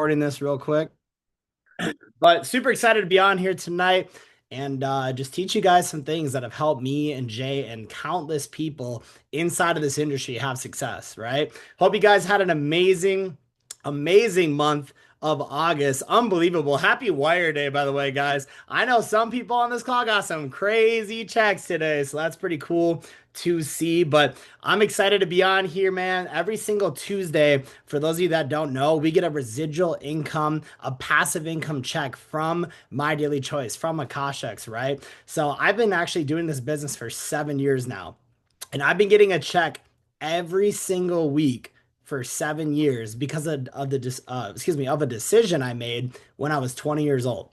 recording this real quick. But super excited to be on here tonight and just teach you guys some things that have helped me and Jay and countless people inside of this industry have success, right? Hope you guys had an amazing month of August. Unbelievable. Happy Wire Day, by the way, guys. I know some people on this call got some crazy checks today, so that's pretty cool to see. But I'm excited to be on here, man. Every single Tuesday, for those of you that don't know, we get a residual income, a passive income check from My Daily Choice, from Akashics, right? So I've been actually doing this business for 7 years now, and I've been getting a check every single week for 7 years because of a decision I made when I was 20 years old.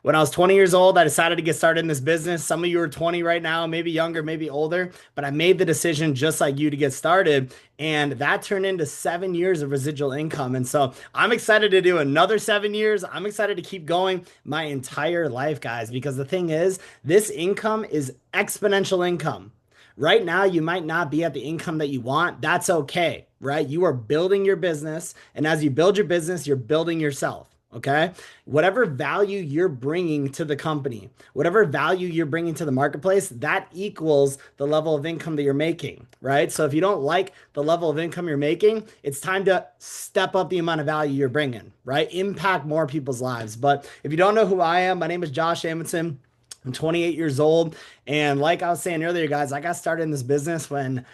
When I was 20 years old, I decided to get started in this business. Some of you are 20 right now, maybe younger, maybe older, but I made the decision just like you to get started. And that turned into 7 years of residual income. And so I'm excited to do another 7 years. I'm excited to keep going my entire life, guys, because the thing is, this income is exponential income. Right now, you might not be at the income that you want. That's okay, right? You are building your business. And as you build your business, you're building yourself. Okay. Whatever value you're bringing to the company, whatever value you're bringing to the marketplace, that equals the level of income that you're making, right? So if you don't like the level of income you're making, it's time to step up the amount of value you're bringing, right? Impact more people's lives. But if you don't know who I am, my name is Josh Amundson. I'm 28 years old. And like I was saying earlier, guys, I got started in this business when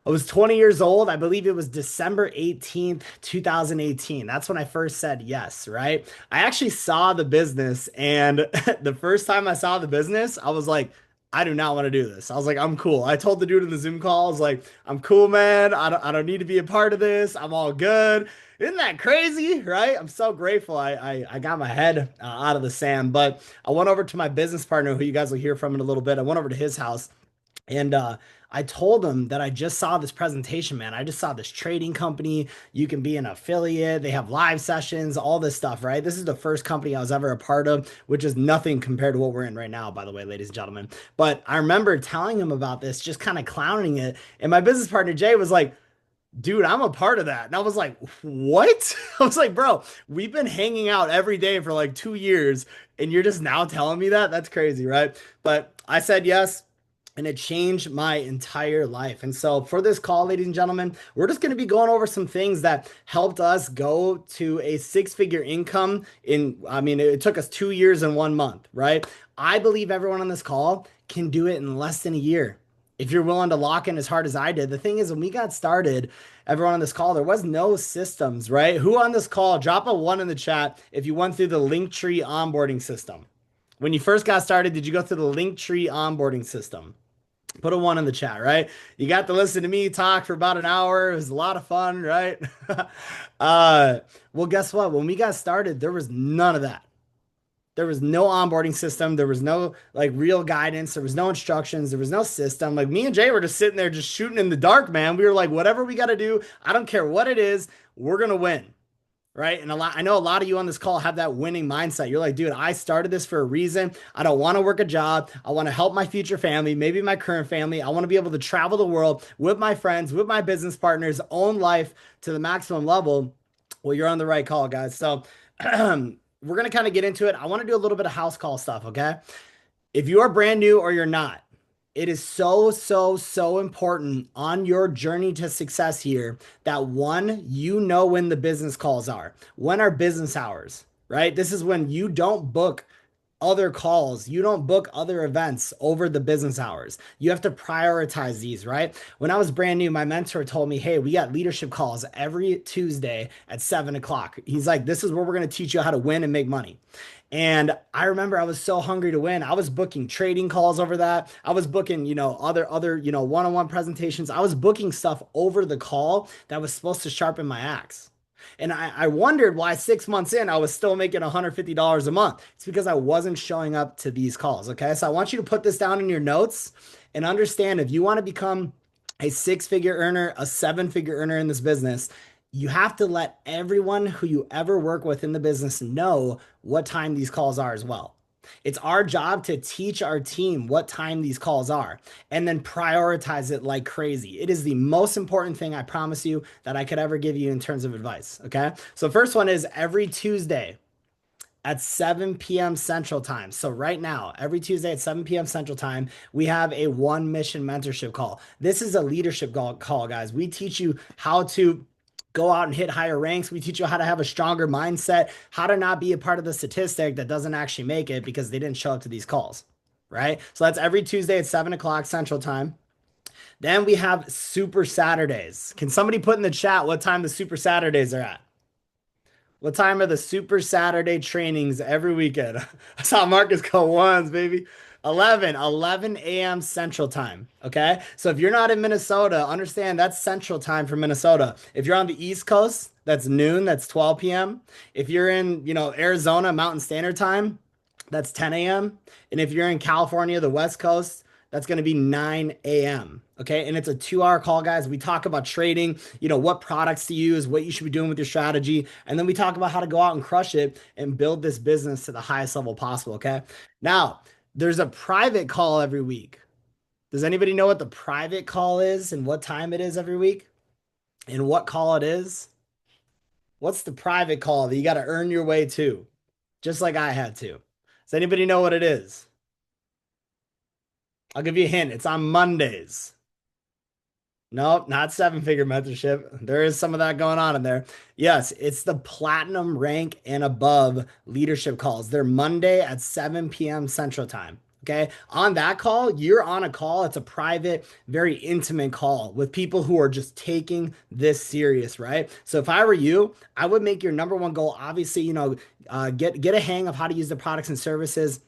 I was 20 years old. I believe it was December 18th, 2018. That's when I first said yes, right? I actually saw the business, and the first time I saw the business, I was like, I do not want to do this. I was like, I'm cool. I told the dude in the Zoom call, I was like, I'm cool, man. I don't need to be a part of this. I'm all good. Isn't that crazy, right? I'm so grateful I got my head out of the sand. But I went over to my business partner, who you guys will hear from in a little bit. I went over to his house and I told him that I just saw this presentation, man. I just saw this trading company. You can be an affiliate. They have live sessions, all this stuff, right? This is the first company I was ever a part of, which is nothing compared to what we're in right now, by the way, ladies and gentlemen. But I remember telling him about this, just kind of clowning it. And my business partner, Jay, was like, dude, I'm a part of that. And I was like, what? I was like, bro, we've been hanging out every day for like 2 years, and you're just now telling me that? That's crazy, right? But I said yes. And it changed my entire life. And so, for this call, ladies and gentlemen, we're just going to be going over some things that helped us go to a six-figure income I mean, it took us 2 years and 1 month, right? I believe everyone on this call can do it in less than a year if you're willing to lock in as hard as I did. The thing is, when we got started, everyone on this call, there was no systems, right? Who on this call, drop a one in the chat if you went through the Linktree onboarding system. When you first got started, did you go through the Linktree onboarding system? Put a one in the chat, right? You got to listen to me talk for about an hour. It was a lot of fun, right? uh, well, guess what? When we got started, there was none of that. There was no onboarding system. There was no like real guidance. There was no instructions. There was no system. Like me and Jay were just sitting there just shooting in the dark, man. We were like, whatever we got to do, I don't care what it is, we're gonna win. Right. And I know a lot of you on this call have that winning mindset. You're like, dude, I started this for a reason. I don't want to work a job. I want to help my future family, maybe my current family. I want to be able to travel the world with my friends, with my business partners, own life to the maximum level. Well, you're on the right call, guys. So we're going to kind of get into it. I want to do a little bit of house call stuff. Okay. If you are brand new or you're not, it is so important on your journey to success here that one, you know when the business calls are. When are business hours, right? This is when you don't book other calls. You don't book other events over the business hours. You have to prioritize these, right? When I was brand new, my mentor told me, hey, we got leadership calls every Tuesday at 7 o'clock. He's like, this is where we're going to teach you how to win and make money. And I remember I was so hungry to win. I was booking trading calls over that. I was booking, other one-on-one presentations. I was booking stuff over the call that was supposed to sharpen my axe. And I wondered why 6 months in, I was still making $150 a month. It's because I wasn't showing up to these calls. Okay. So I want you to put this down in your notes and understand if you want to become a six-figure earner, a seven-figure earner in this business, you have to let everyone who you ever work with in the business know what time these calls are as well. It's our job to teach our team what time these calls are and then prioritize it like crazy. It is the most important thing, I promise you, that I could ever give you in terms of advice. Okay. So, first one is every Tuesday at 7 p.m. Central Time. So, right now, every Tuesday at 7 p.m. Central Time, we have a one mission mentorship call. This is a leadership call, guys. We teach you how to go out and hit higher ranks. We teach you how to have a stronger mindset, how to not be a part of the statistic that doesn't actually make it because they didn't show up to these calls. Right. So, that's every Tuesday at 7 o'clock Central Time. Then we have Super Saturdays. Can somebody put in the chat what time the Super Saturdays are at? What time are the Super Saturday trainings every weekend? I saw Marcus go ones, baby. 11 a.m. Central Time. Okay. So if you're not in Minnesota, understand that's Central Time for Minnesota. If you're on the East Coast, that's noon, that's 12 p.m. If you're in, Arizona Mountain Standard Time, that's 10 a.m. And if you're in California, the West Coast, that's going to be 9 a.m. Okay. And it's a 2 hour call, guys. We talk about trading, what products to use, what you should be doing with your strategy. And then we talk about how to go out and crush it and build this business to the highest level possible. Okay. Now, there's a private call every week. Does anybody know what the private call is and what time it is every week and what call it is? What's the private call that you got to earn your way to, just like I had to? Does anybody know what it is? I'll give you a hint. It's on Mondays. Nope, not seven figure mentorship. There is some of that going on in there. Yes, it's the platinum rank and above leadership calls. They're Monday at 7 p.m. Central Time. Okay. On that call, you're on a call. It's a private, very intimate call with people who are just taking this serious, right? So if I were you, I would make your number one goal, obviously, get a hang of how to use the products and services.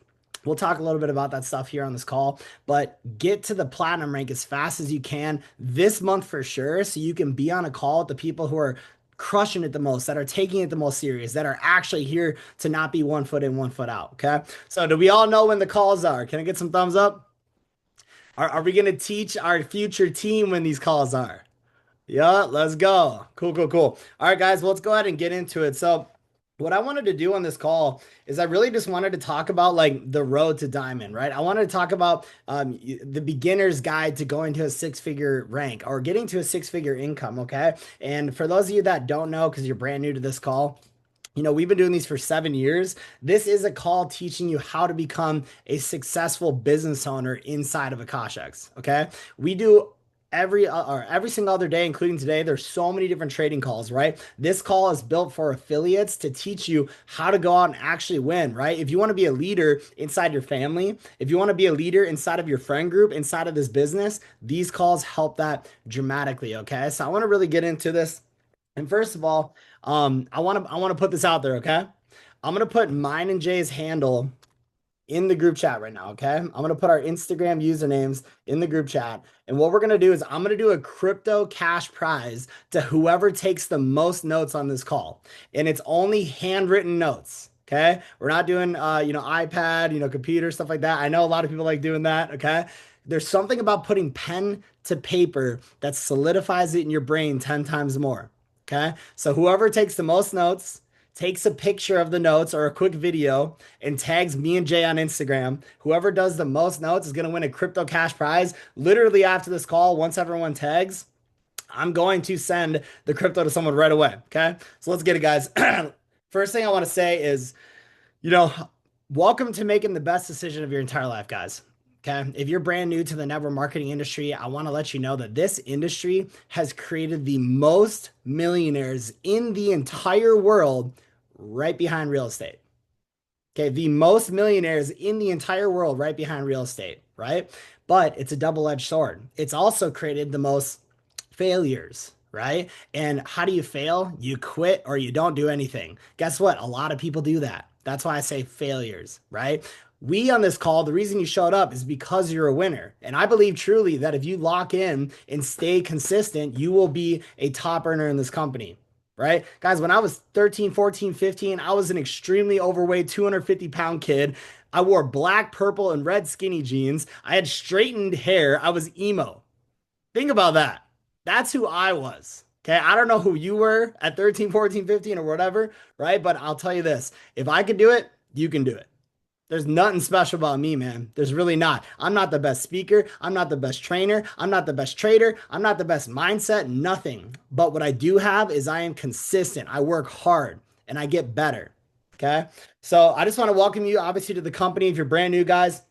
We'll talk a little bit about that stuff here on this call, but get to the platinum rank as fast as you can this month for sure, so you can be on a call with the people who are crushing it the most, that are taking it the most serious, that are actually here to not be 1 foot in, 1 foot out. Okay. So, do we all know when the calls are? Can I get some thumbs up? Are we going to teach our future team when these calls are? Yeah, let's go. Cool, cool, cool. All right, guys, well, let's go ahead and get into it. So, what I wanted to do on this call is I really just wanted to talk about like the road to diamond, right? I wanted to talk about the beginner's guide to going to a six-figure rank or getting to a six-figure income, okay? And for those of you that don't know, because you're brand new to this call, we've been doing these for 7 years. This is a call teaching you how to become a successful business owner inside of Akashex. Okay. We do every single other day, including today. There's so many different trading calls, right? This call is built for affiliates to teach you how to go out and actually win, right? If you want to be a leader inside your family, if you want to be a leader inside of your friend group, inside of this business, these calls help that dramatically. Okay. So I want to really get into this. And first of all, I want to put this out there, okay? I'm gonna put mine and Jay's handle in the group chat right now, okay? I'm gonna put our Instagram usernames in the group chat. And what we're gonna do is I'm gonna do a crypto cash prize to whoever takes the most notes on this call. And it's only handwritten notes. Okay. We're not doing iPad, computer, stuff like that. I know a lot of people like doing that. Okay. There's something about putting pen to paper that solidifies it in your brain 10 times more. Okay. So whoever takes the most notes takes a picture of the notes or a quick video and tags me and Jay on Instagram. Whoever does the most notes is going to win a crypto cash prize. Literally after this call, once everyone tags, I'm going to send the crypto to someone right away. Okay. So let's get it, guys. First thing I want to say is, you know, welcome to making the best decision of your entire life, guys. Okay. If you're brand new to the network marketing industry, I want to let you know that this industry has created the most millionaires in the entire world right behind real estate. Okay. The most millionaires in the entire world right behind real estate, right? But it's a double-edged sword. It's also created the most failures, right? And how do you fail? You quit or you don't do anything. Guess what? A lot of people do that. That's why I say failures, right? We on this call, the reason you showed up is because you're a winner. And I believe truly that if you lock in and stay consistent, you will be a top earner in this company, right? Guys, when I was 13, 14, 15, I was an extremely overweight 250-pound kid. I wore black, purple, and red skinny jeans. I had straightened hair. I was emo. Think about that. That's who I was. Okay. I don't know who you were at 13, 14, 15, or whatever, right? But I'll tell you this, if I could do it, you can do it. There's nothing special about me, man. There's really not. I'm not the best speaker. I'm not the best trainer. I'm not the best trader. I'm not the best mindset. Nothing. But what I do have is I am consistent. I work hard and I get better. Okay. So I just want to welcome you, obviously, to the company. If you're brand new, guys,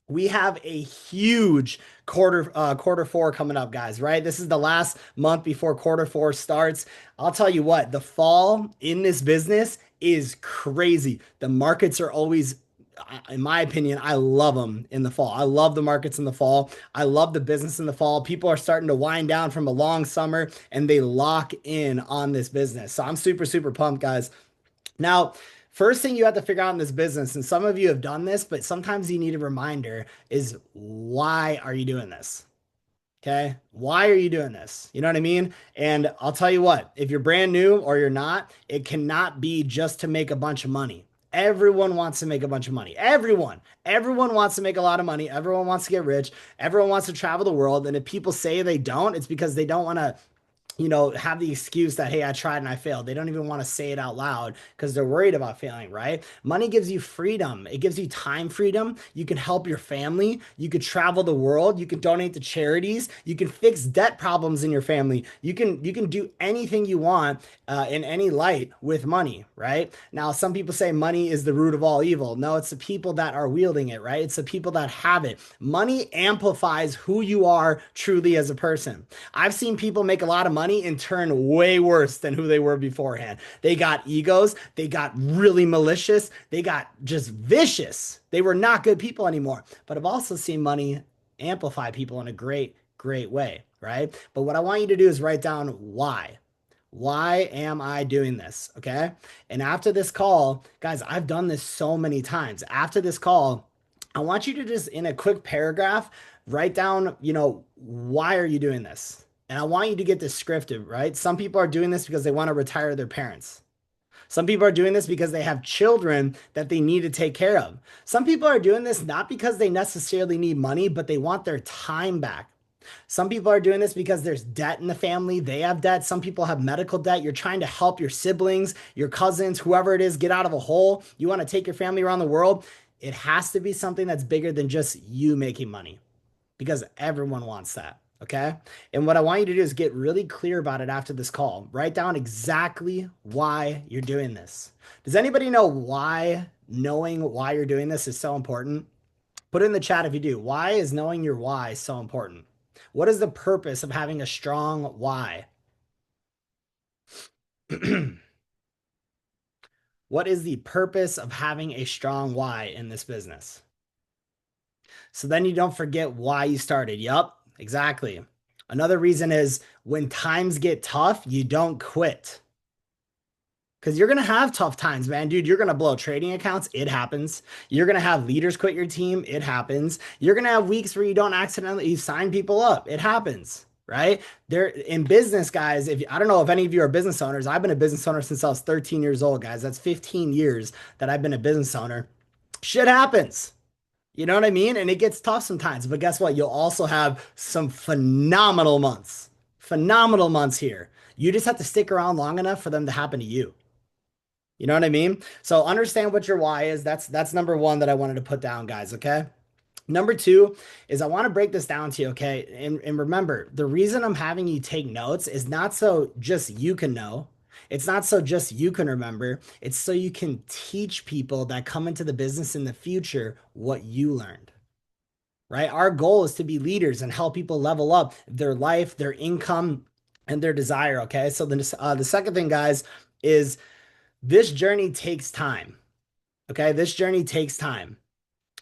we have a huge quarter four coming up, guys, right? This is the last month before quarter four starts. I'll tell you what, the fall in this business is crazy. The markets are always, in my opinion, I love them in the fall. I love the markets in the fall. I love the business in the fall. People are starting to wind down from a long summer and they lock in on this business. So I'm super, super pumped, guys. Now, first thing you have to figure out in this business, and some of you have done this, but sometimes you need a reminder, is why are you doing this? Okay. Why are you doing this? You know what I mean? And I'll tell you what, if you're brand new or you're not, it cannot be just to make a bunch of money. Everyone wants to make a bunch of money. Everyone wants to make a lot of money. Everyone wants to get rich. Everyone wants to travel the world. And if people say they don't, it's because they don't want to have the excuse that, hey, I tried and I failed. They don't even want to say it out loud because they're worried about failing, right? Money gives you freedom. It gives you time freedom. You can help your family. You could travel the world. You can donate to charities. You can fix debt problems in your family. You can do anything you want in any light with money, right? Now, some people say money is the root of all evil. No, it's the people that are wielding it, right? It's the people that have it. Money amplifies who you are truly as a person. I've seen people make a lot of money and turn way worse than who they were beforehand. They got egos, they got really malicious, they got just vicious. They were not good people anymore. But I've also seen money amplify people in a great, great way, right? But what I want you to do is write down why. Why am I doing this? Okay. And after this call, guys, I've done this so many times. After this call, I want you to just in a quick paragraph write down, why are you doing this? And I want you to get this scripted, right? Some people are doing this because they want to retire their parents. Some people are doing this because they have children that they need to take care of. Some people are doing this not because they necessarily need money, but they want their time back. Some people are doing this because there's debt in the family. They have debt. Some people have medical debt. You're trying to help your siblings, your cousins, whoever it is, get out of a hole. You want to take your family around the world. It has to be something that's bigger than just you making money because everyone wants that. Okay. And what I want you to do is get really clear about it after this call. Write down exactly why you're doing this. Does anybody know why knowing why you're doing this is so important? Put it in the chat if you do. Why is knowing your why so important? What is the purpose of having a strong why? What is the purpose of having a strong why in this business? So then you don't forget why you started. Yup, exactly. Another reason is when times get tough, you don't quit. Because you're going to have tough times, man. Dude, you're going to blow trading accounts. It happens. You're going to have leaders quit your team. It happens. You're going to have weeks where you don't accidentally sign people up. It happens, right? There in business, guys, if I don't know if any of you are business owners, I've been a business owner since I was 13 years old, guys. That's 15 years that I've been a business owner. Shit happens. You know what I mean? And it gets tough sometimes. But guess what? You'll also have some phenomenal months. Phenomenal months here. You just have to stick around long enough for them to happen to you. You know what I mean? So understand what your why is. That's number one that I wanted to put down, guys. Okay. Number two is I want to break this down to you, okay? And remember, the reason I'm having you take notes is not so just you can know. It's not so just you can remember. It's so you can teach people that come into the business in the future what you learned, right? Our goal is to be leaders and help people level up their life, their income, and their desire, okay? So the second thing, guys, is this journey takes time. Okay. This journey takes time,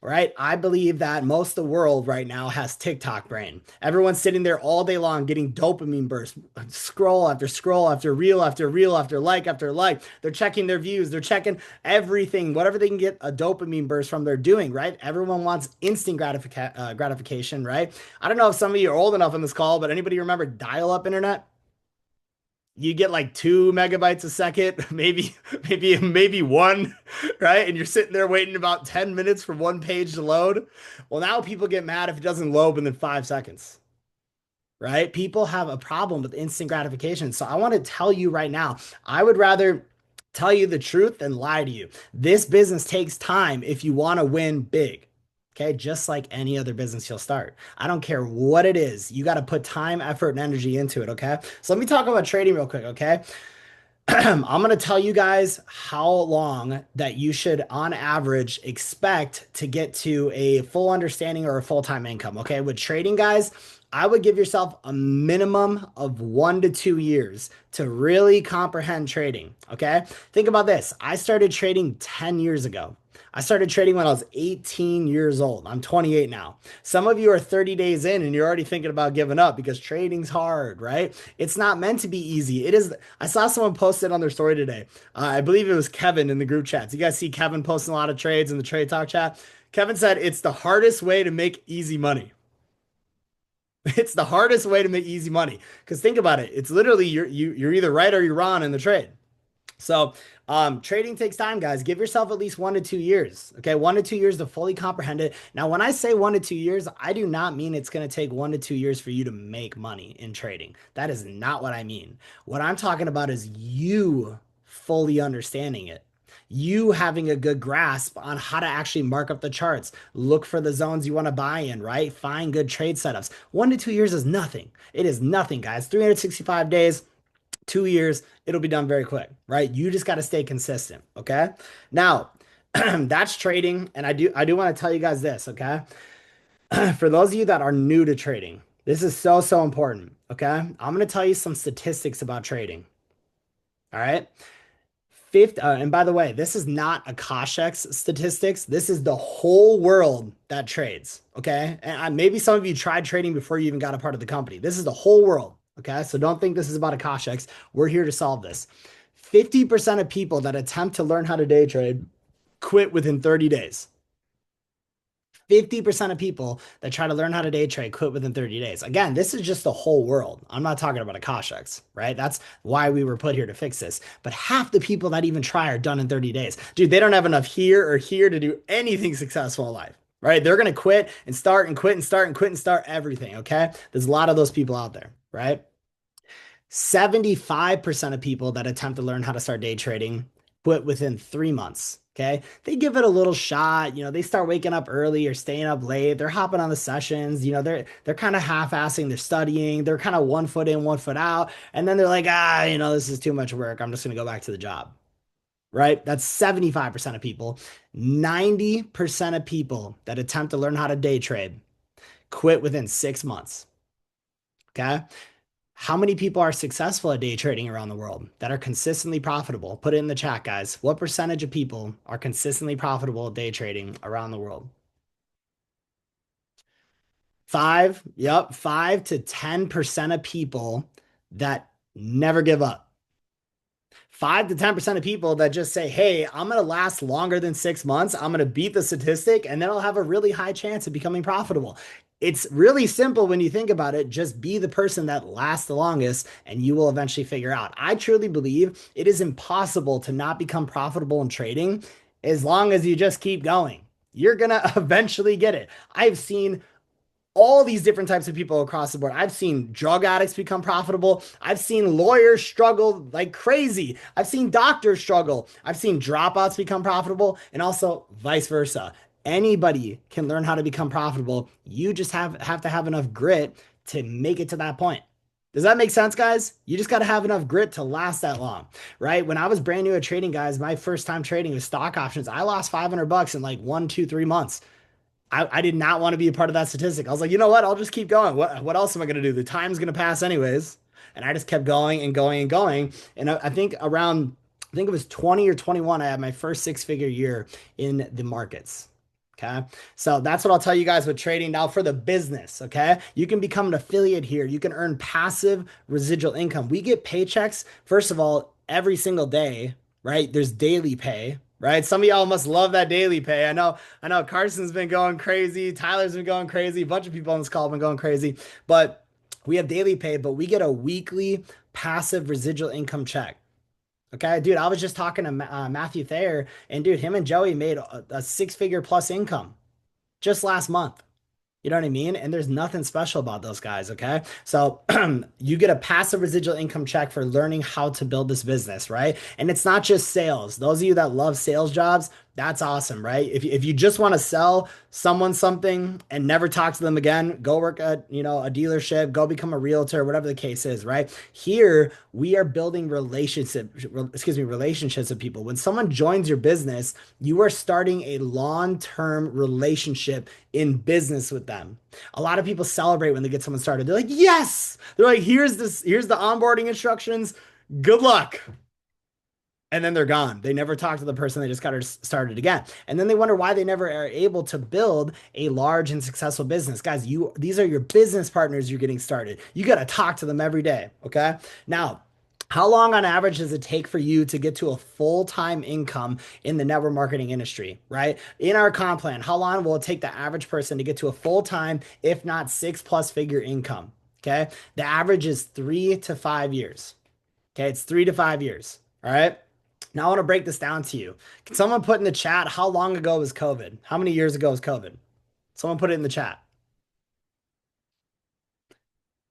right? I believe that most of the world right now has TikTok brain. Everyone's sitting there all day long getting dopamine bursts, scroll after scroll after reel after reel after like. They're checking their views. They're checking everything, whatever they can get a dopamine burst from, they're doing, right? Everyone wants instant gratification, right? I don't know if some of you are old enough on this call, but anybody remember dial-up internet? You get like 2 MB a second, maybe one, right? And you're sitting there waiting about 10 minutes for one page to load. Well, now people get mad if it doesn't load within 5 seconds, right? People have a problem with instant gratification. So I want to tell you right now, I would rather tell you the truth and lie to you. This business takes time if you want to win big. Okay, just like any other business you'll start. I don't care what it is. You got to put time, effort, and energy into it. Okay. So let me talk about trading real quick. Okay. I'm going to tell you guys how long that you should, on average, expect to get to a full understanding or a full-time income. Okay. With trading, guys, I would give yourself a minimum of 1 to 2 years to really comprehend trading. Okay. Think about this. I started trading 10 years ago. I started trading when I was 18 years old. I'm 28 now. Some of you are 30 days in and you're already thinking about giving up because trading's hard, right? It's not meant to be easy. It is. I saw someone post it on their story today. I believe it was Kevin in the group chats. You guys see Kevin posting a lot of trades in the Trade Talk chat? Kevin said it's the hardest way to make easy money. It's the hardest way to make easy money. Because think about it. It's literally you're either right or you're wrong in the trade. So, trading takes time, guys. Give yourself at least 1 to 2 years. Okay, 1 to 2 years to fully comprehend it. Now, when I say 1 to 2 years, I do not mean it's going to take 1 to 2 years for you to make money in trading. That is not what I mean. What I'm talking about is you fully understanding it. You having a good grasp on how to actually mark up the charts, look for the zones you want to buy in, right? Find good trade setups. 1 to 2 years is nothing. It is nothing, guys. 365 days. 2 years, it'll be done very quick, right? You just got to stay consistent. Okay. Now, that's trading. And I do want to tell you guys this. Okay. For those of you that are new to trading, this is so, so important. Okay. I'm going to tell you some statistics about trading. All right. And by the way, this is not Akashek's statistics. This is the whole world that trades. Okay. And maybe some of you tried trading before you even got a part of the company. This is the whole world. Okay. So don't think this is about Akashek's. We're here to solve this. 50% of people that attempt to learn how to day trade quit within 30 days. 50% of people that try to learn how to day trade quit within 30 days. Again, this is just the whole world. I'm not talking about Akashics, right? That's why we were put here to fix this. But half the people that even try are done in 30 days. Dude, they don't have enough here or here to do anything successful in life, right? They're going to quit and start and quit and start and quit and start everything, okay? There's a lot of those people out there, right? 75% of people that attempt to learn how to start day trading quit within 3 months. Okay. They give it a little shot. They start waking up early or staying up late. They're hopping on the sessions. They're kind of half-assing. They're studying. They're kind of 1 foot in, 1 foot out. And then they're like, this is too much work. I'm just going to go back to the job. Right. That's 75% of people. 90% of people that attempt to learn how to day trade quit within 6 months. Okay. How many people are successful at day trading around the world that are consistently profitable? Put it in the chat, guys. What percentage of people are consistently profitable at day trading around the world? Five, yep, 5 to 10% of people that never give up. 5 to 10% of people that just say, hey, I'm going to last longer than 6 months. I'm going to beat the statistic and then I'll have a really high chance of becoming profitable. It's really simple when you think about it. Just be the person that lasts the longest and you will eventually figure out. I truly believe it is impossible to not become profitable in trading as long as you just keep going. You're going to eventually get it. I've seen all these different types of people across the board. I've seen drug addicts become profitable. I've seen lawyers struggle like crazy. I've seen doctors struggle. I've seen dropouts become profitable and also vice versa. Anybody can learn how to become profitable. You just have to have enough grit to make it to that point. Does that make sense, guys? You just got to have enough grit to last that long, right? When I was brand new at trading, guys, my first time trading with stock options, I lost $500 in like 1, 2, 3 months. I did not want to be a part of that statistic. I was like, you know what? I'll just keep going. What else am I going to do? The time's going to pass anyways. And I just kept going and going and going. And I think I think it was 20 or 21, I had my first six-figure year in the markets. Okay. So that's what I'll tell you guys with trading. Now for the business. Okay. You can become an affiliate here. You can earn passive residual income. We get paychecks, first of all, every single day, right? There's daily pay, right? Some of y'all must love that daily pay. I know Carson's been going crazy. Tyler's been going crazy. A bunch of people on this call have been going crazy, but we have daily pay, but we get a weekly passive residual income check. Okay, dude, I was just talking to Matthew Thayer, and dude, him and Joey made a six-figure plus income just last month. You know what I mean? And there's nothing special about those guys, okay? So you get a passive residual income check for learning how to build this business, right? And it's not just sales. Those of you that love sales jobs, that's awesome, right? If you just want to sell someone something and never talk to them again, go work at, a dealership, go become a realtor, whatever the case is, right? Here, we are building relationships with people. When someone joins your business, you are starting a long-term relationship in business with them. A lot of people celebrate when they get someone started. They're like, "Yes!" They're like, here's the onboarding instructions. Good luck." And then they're gone. They never talk to the person they just got started again. And then they wonder why they never are able to build a large and successful business. Guys, these are your business partners you're getting started. You got to talk to them every day, okay? Now, how long on average does it take for you to get to a full-time income in the network marketing industry, right? In our comp plan, how long will it take the average person to get to a full-time, if not six-plus figure income? Okay. The average is 3 to 5 years. Okay. It's 3 to 5 years. All right. Now I want to break this down to you. Can someone put in the chat how long ago was COVID? How many years ago was COVID? Someone put it in the chat.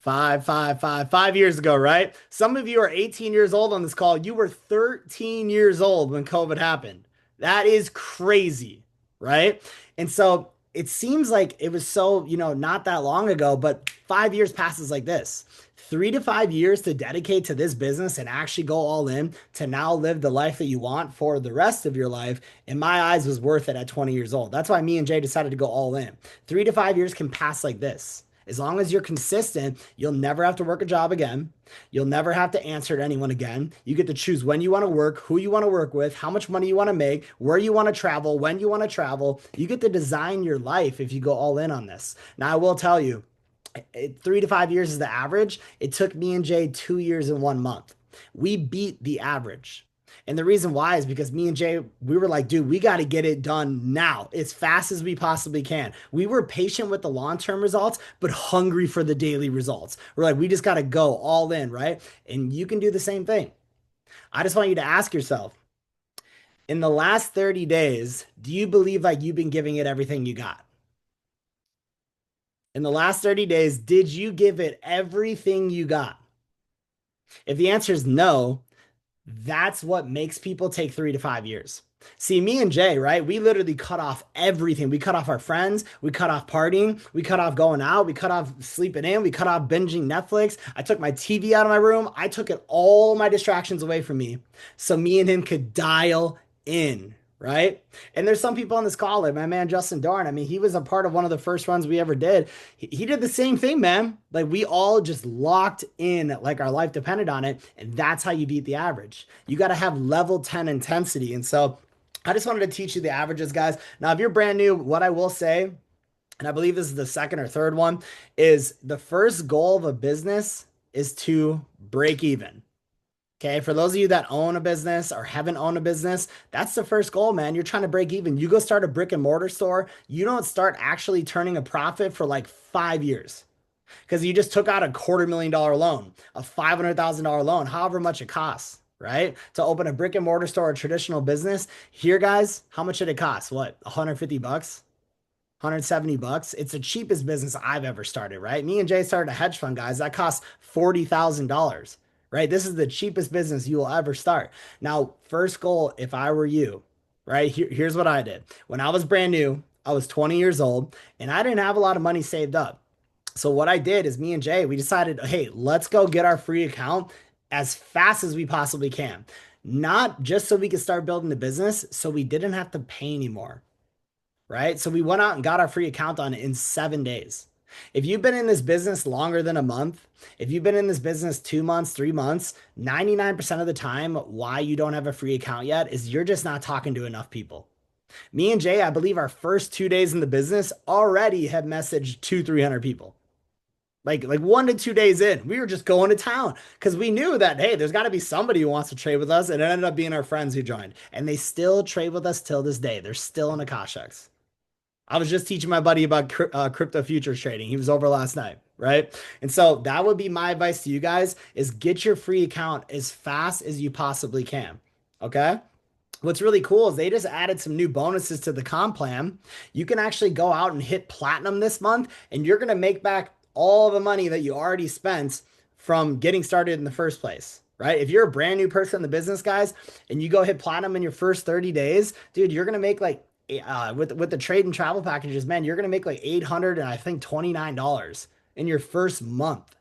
5 years ago, right? Some of you are 18 years old on this call. You were 13 years old when COVID happened. That is crazy, right? And so it seems like it was so, not that long ago, but 5 years passes like this. 3 to 5 years to dedicate to this business and actually go all in to now live the life that you want for the rest of your life, in my eyes, was worth it at 20 years old. That's why me and Jay decided to go all in. 3 to 5 years can pass like this. As long as you're consistent, you'll never have to work a job again. You'll never have to answer to anyone again. You get to choose when you want to work, who you want to work with, how much money you want to make, where you want to travel, when you want to travel. You get to design your life if you go all in on this. Now, I will tell you, 3 to 5 years is the average. It took me and Jay 2 years and 1 month. We beat the average. And the reason why is because me and Jay, we were like, dude, we got to get it done now as fast as we possibly can. We were patient with the long-term results, but hungry for the daily results. We're like, we just got to go all in, right? And you can do the same thing. I just want you to ask yourself, in the last 30 days, do you believe like you've been giving it everything you got? In the last 30 days, did you give it everything you got? If the answer is no, that's what makes people take 3 to 5 years. See, me and Jay, right? We literally cut off everything. We cut off our friends. We cut off partying. We cut off going out. We cut off sleeping in. We cut off binging Netflix. I took my TV out of my room. I took it all my distractions away from me so me and him could dial in, right? And there's some people on this call, like my man Justin Dorn. I mean, he was a part of one of the first runs we ever did. He did the same thing, man. Like we all just locked in, like our life depended on it. And that's how you beat the average. You got to have level 10 intensity. And so I just wanted to teach you the averages, guys. Now, if you're brand new, what I will say, and I believe this is the second or third one, is the first goal of a business is to break even. Okay, for those of you that own a business or haven't owned a business, that's the first goal, man. You're trying to break even. You go start a brick and mortar store, you don't start actually turning a profit for like 5 years because you just took out $250,000 loan, a $500,000 loan, however much it costs, right? To open a brick and mortar store, a traditional business. Here, guys, how much did it cost? What, 150 bucks? 170 bucks. It's the cheapest business I've ever started, right? Me and Jay started a hedge fund, guys. That cost $40,000, right? This is the cheapest business you will ever start. Now, first goal, if I were you, right? Here's what I did. When I was brand new, I was 20 years old and I didn't have a lot of money saved up. So what I did is me and Jay, we decided, hey, let's go get our free account as fast as we possibly can. Not just so we could start building the business, so we didn't have to pay anymore, right? So we went out and got our free account on it in 7 days. If you've been in this business longer than a month, if you've been in this business 2 months, 3 months, 99% of the time, why you don't have a free account yet is you're just not talking to enough people. Me and Jay, I believe our first 2 days in the business already have messaged 300 people. Like 1 to 2 days in, we were just going to town because we knew that, hey, there's got to be somebody who wants to trade with us. And it ended up being our friends who joined. And they still trade with us till this day. They're still in Akashics. I was just teaching my buddy about crypto futures trading. He was over last night, right? And so that would be my advice to you guys is get your free account as fast as you possibly can. Okay? What's really cool is they just added some new bonuses to the comp plan. You can actually go out and hit platinum this month, and you're going to make back all the money that you already spent from getting started in the first place. Right? If you're a brand new person in the business, guys, and you go hit platinum in your first 30 days, dude, you're gonna make like with the trade and travel packages, man, you're gonna make like 800 and I think $29 in your first month.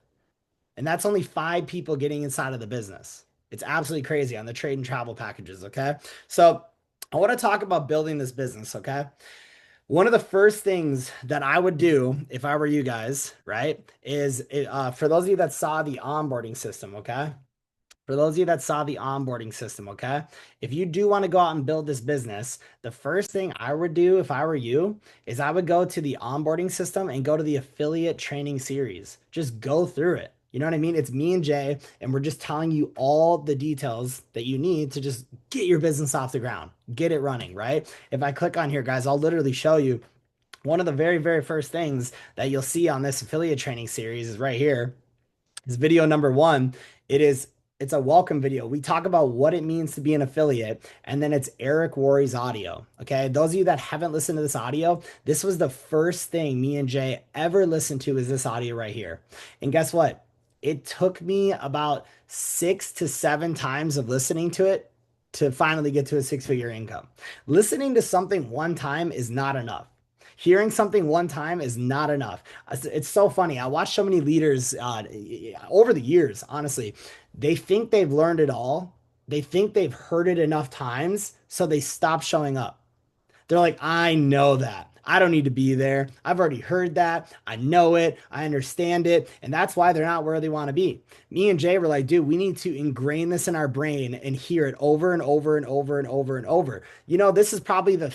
And that's only five people getting inside of the business. It's absolutely crazy on the trade and travel packages. Okay. So I want to talk about building this business. Okay. One of the first things that I would do if I were you guys, right, is for those of you that saw the onboarding system. Okay. For those of you that saw the onboarding system, okay? If you do want to go out and build this business, the first thing I would do if I were you is I would go to the onboarding system and go to the affiliate training series. Just go through it. You know what I mean? It's me and Jay, and we're just telling you all the details that you need to just get your business off the ground, get it running, right? If I click on here, guys, I'll literally show you one of the very, very first things that you'll see on this affiliate training series is right here is video number one. It is it's a welcome video. We talk about what it means to be an affiliate, and then it's Eric Worre's audio. Okay. Those of you that haven't listened to this audio, this was the first thing me and Jay ever listened to is this audio right here. And guess what? It took me about 6 to 7 times of listening to it to finally get to a six-figure income. Listening to something one time is not enough. Hearing something one time is not enough. It's so funny. I watched so many leaders over the years, honestly. They think they've learned it all. They think they've heard it enough times, so they stop showing up. They're like, I know that. I don't need to be there. I've already heard that. I know it. I understand it. And that's why they're not where they want to be. Me and Jay were like, dude, we need to ingrain this in our brain and hear it over and over and over and over and over. You know, this is probably the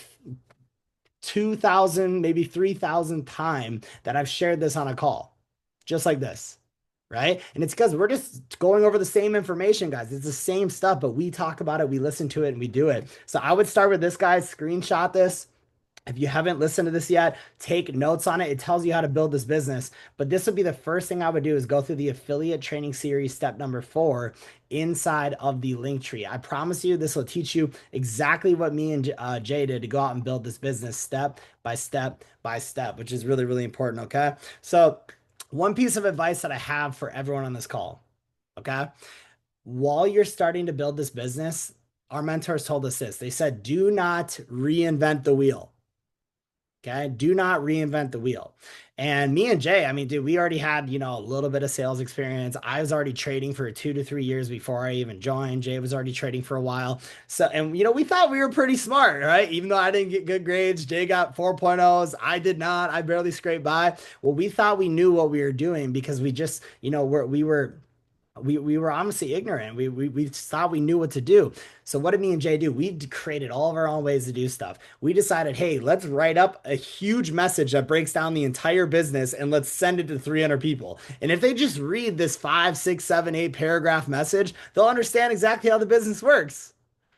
2,000, maybe 3,000 time that I've shared this on a call, just like this. Right. And it's because we're just going over the same information, guys. It's the same stuff, but we talk about it, we listen to it, and we do it. So I would start with this, guys. Screenshot this. If you haven't listened to this yet, take notes on it. It tells you how to build this business. But this would be the first thing I would do is go through the affiliate training series, step number 4, inside of the link tree. I promise you, this will teach you exactly what me and Jay did to go out and build this business step by step by step, which is really, really important. Okay. So, one piece of advice that I have for everyone on this call. Okay. While you're starting to build this business, our mentors told us this. They said, do not reinvent the wheel. Okay. Do not reinvent the wheel. And me and Jay, I mean, dude, we already had, a little bit of sales experience. I was already trading for 2 to 3 years before I even joined. Jay was already trading for a while. So, and, we thought we were pretty smart, right? Even though I didn't get good grades, Jay got 4.0s. I did not. I barely scraped by. Well, we thought we knew what we were doing because we just, we were honestly ignorant. We thought we knew what to do. So what did me and Jay do? We created all of our own ways to do stuff. We decided, hey, let's write up a huge message that breaks down the entire business and let's send it to 300 people. And if they just read this 5, 6, 7, 8 paragraph message, they'll understand exactly how the business works.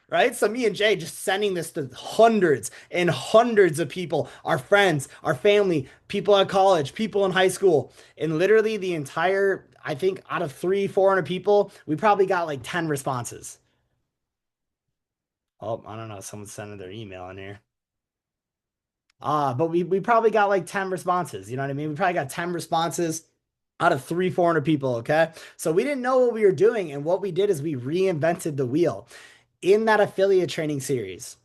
Right? So me and Jay just sending this to hundreds and hundreds of people, our friends, our family, people at college, people in high school, and literally the entire, I think out of 400 people, we probably got like 10 responses. Oh, I don't know. Someone's sending their email in here. But we probably got like 10 responses. You know what I mean? We probably got 10 responses out of 400 people. Okay. So we didn't know what we were doing. And what we did is we reinvented the wheel. In that affiliate training series,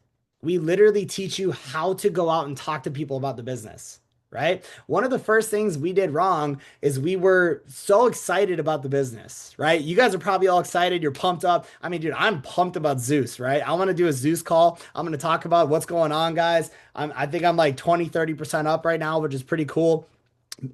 we literally teach you how to go out and talk to people about the business, right? One of the first things we did wrong is we were so excited about the business, right? You guys are probably all excited. You're pumped up. I mean, dude, I'm pumped about Zeus, right? I want to do a Zeus call. I'm going to talk about what's going on, guys. I think I'm like 20, 30% up right now, which is pretty cool.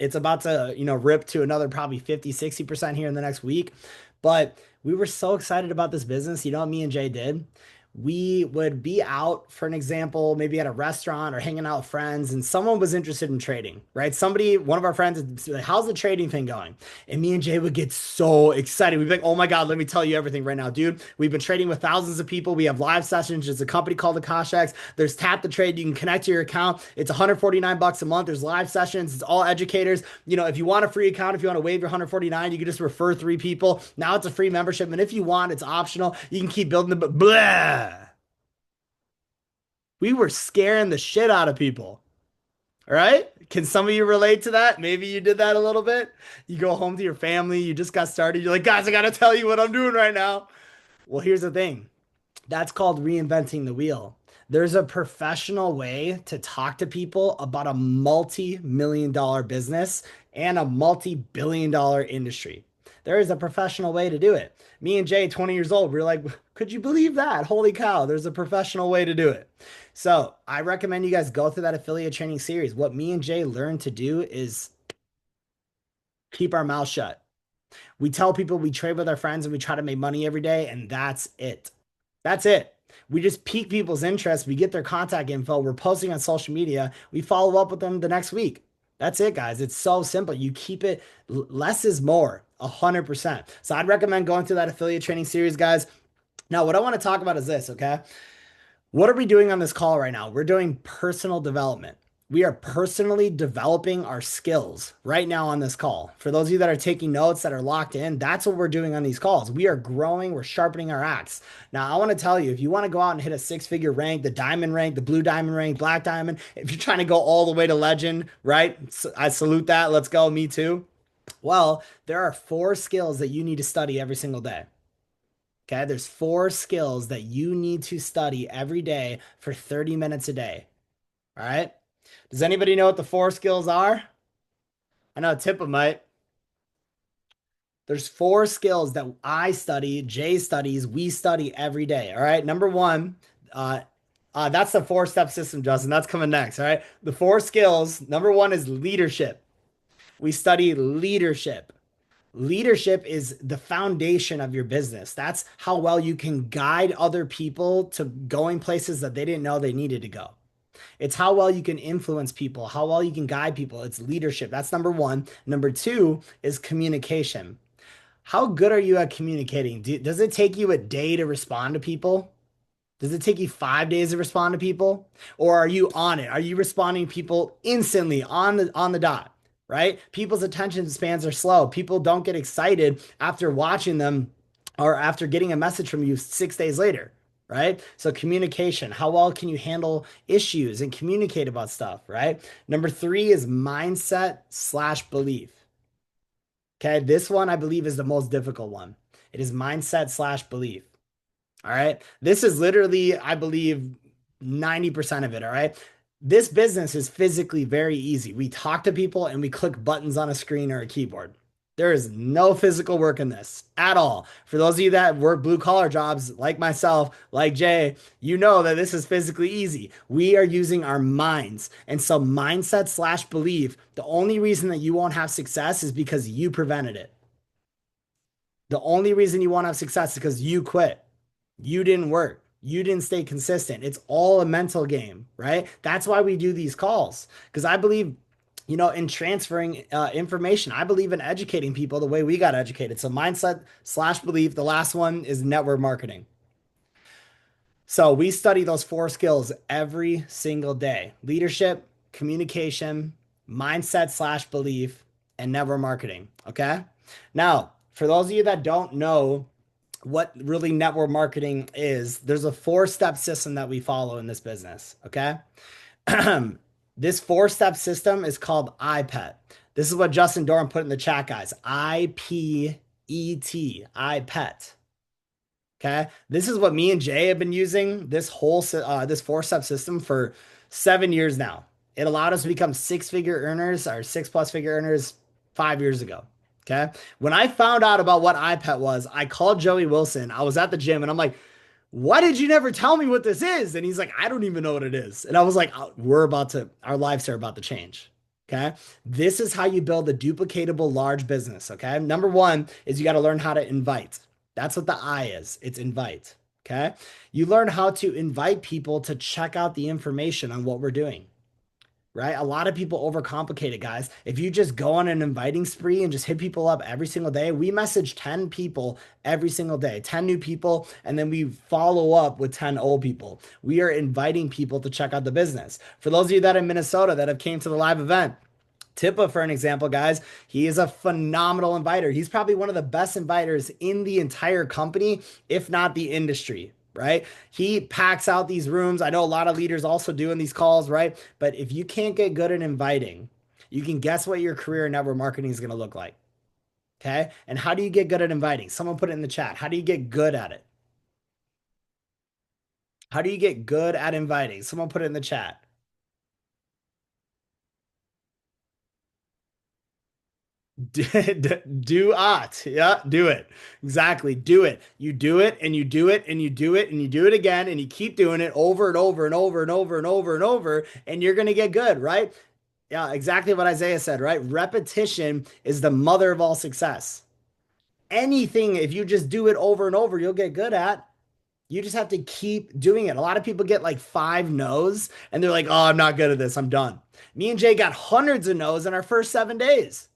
It's about to, rip to another probably 50, 60% here in the next week. But we were so excited about this business. You know what me and Jay did? We would be out, for an example, maybe at a restaurant or hanging out with friends, and someone was interested in trading, right? One of our friends, would say, how's the trading thing going? And me and Jay would get so excited. We'd be like, oh my God, let me tell you everything right now, dude. We've been trading with thousands of people. We have live sessions. There's a company called the Koshaks. There's Tap the Trade. You can connect to your account. It's $149 a month. There's live sessions. It's all educators. If you want a free account, if you want to waive your 149, you can just refer 3 people. Now it's a free membership. And if you want, it's optional. You can keep building the blah. We were scaring the shit out of people. All right? Can some of you relate to that? Maybe you did that a little bit. You go home to your family, you just got started. You're like, guys, I got to tell you what I'm doing right now. Well, here's the thing. That's called reinventing the wheel. There's a professional way to talk to people about a multi-million dollar business and a multi-billion dollar industry. There is a professional way to do it. Me and Jay, 20 years old, we are like, could you believe that? Holy cow, there's a professional way to do it. So I recommend you guys go through that affiliate training series. What me and Jay learned to do is keep our mouth shut. We tell people we trade with our friends and we try to make money every day, and that's it. That's it. We just pique people's interest. We get their contact info. We're posting on social media. We follow up with them the next week. That's it, guys. It's so simple. You keep it less is more, 100%. So I'd recommend going through that affiliate training series, guys. Now, what I want to talk about is this, okay? What are we doing on this call right now? We're doing personal development. We are personally developing our skills right now on this call. For those of you that are taking notes, that are locked in, that's what we're doing on these calls. We are growing, we're sharpening our axe. Now, I want to tell you, if you want to go out and hit a six-figure rank, the diamond rank, the blue diamond rank, black diamond, if you're trying to go all the way to legend, right? I salute that. Let's go. Me too. Well, there are four skills that you need to study every single day. Okay, there's four skills that you need to study every day for 30 minutes a day. All right. Does anybody know what the four skills are? I know Tippa might. There's four skills that I study, Jay studies, we study every day. All right. Number one, uh, that's the four-step system, Justin. That's coming next. All right. The four skills. Number one is leadership. We study leadership. Leadership is the foundation of your business. That's how well you can guide other people to going places that they didn't know they needed to go. It's how well you can influence people, how well you can guide people. It's leadership. That's number one. Number two is communication. How good are you at communicating? Does it take you a day to respond to people? Does it take you 5 days to respond to people? Or are you on it? Are you responding to people instantly on the dot? Right? People's attention spans are slow. People don't get excited after watching them or after getting a message from you 6 days later. Right? So communication. How well can you handle issues and communicate about stuff? Right? Number three is mindset slash belief. Okay. This one I believe is the most difficult one. It is mindset slash belief. All right. This is literally, I believe, 90% of it. All right. This business is physically very easy. We talk to people and we click buttons on a screen or a keyboard. There is no physical work in this at all. For those of you that work blue collar jobs like myself, like Jay, you know that this is physically easy. We are using our minds. And so, mindset slash belief, the only reason that you won't have success is because you prevented it. The only reason you won't have success is because you quit. You didn't work. You didn't stay consistent. It's all a mental game, right? That's why we do these calls. Because I believe, in transferring information, I believe in educating people the way we got educated. So mindset slash belief. The last one is network marketing. So we study those four skills every single day: leadership, communication, mindset slash belief, and network marketing. Okay. Now, for those of you that don't know what really network marketing is, there's a four-step system that we follow in this business. Okay. This four-step system is called IPET. This is what Justin Doran put in the chat, guys. IPET, IPET. Okay. This is what me and Jay have been using this four-step system for 7 years now. It allowed us to become six-figure earners or six-plus figure earners 5 years ago. Okay. When I found out about what iPet was, I called Joey Wilson. I was at the gym and I'm like, why did you never tell me what this is? And he's like, I don't even know what it is. And I was like, our lives are about to change. Okay. This is how you build a duplicatable large business. Okay. Number one is you got to learn how to invite. That's what the I is. It's invite. Okay. You learn how to invite people to check out the information on what we're doing. Right? A lot of people overcomplicate it, guys. If you just go on an inviting spree and just hit people up every single day, we message 10 people every single day, 10 new people, and then we follow up with 10 old people. We are inviting people to check out the business. For those of you that are in Minnesota that have came to the live event, Tippa, for an example, guys, he is a phenomenal inviter. He's probably one of the best inviters in the entire company, if not the industry. right? He packs out these rooms. I know a lot of leaders also doing these calls, right? But if you can't get good at inviting, you can guess what your career in network marketing is going to look like. Okay. And how do you get good at inviting? Someone put it in the chat. How do you get good at it? How do you get good at inviting? Someone put it in the chat. Do it. Yeah, do it. Exactly. Do it. You do it and you do it and you do it and you do it again and you keep doing it over and over and over and over and over and over and you're going to get good, right? Yeah, exactly what Isaiah said, right? Repetition is the mother of all success. Anything, if you just do it over and over, you'll get good at. You just have to keep doing it. A lot of people get like 5 no's and they're like, oh, I'm not good at this. I'm done. Me and Jay got hundreds of no's in our first 7 days.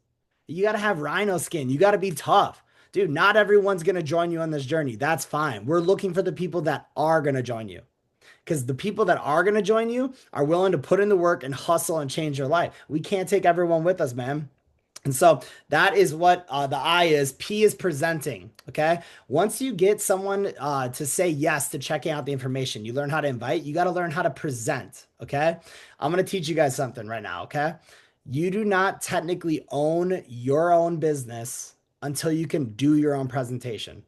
You got to have rhino skin. You got to be tough. Dude, not everyone's going to join you on this journey. That's fine. We're looking for the people that are going to join you because the people that are going to join you are willing to put in the work and hustle and change their life. We can't take everyone with us, man. And so that is what the I is. P is presenting. Okay. Once you get someone to say yes to checking out the information, you learn how to invite, you got to learn how to present. Okay. I'm going to teach you guys something right now. Okay. You do not technically own your own business until you can do your own presentation.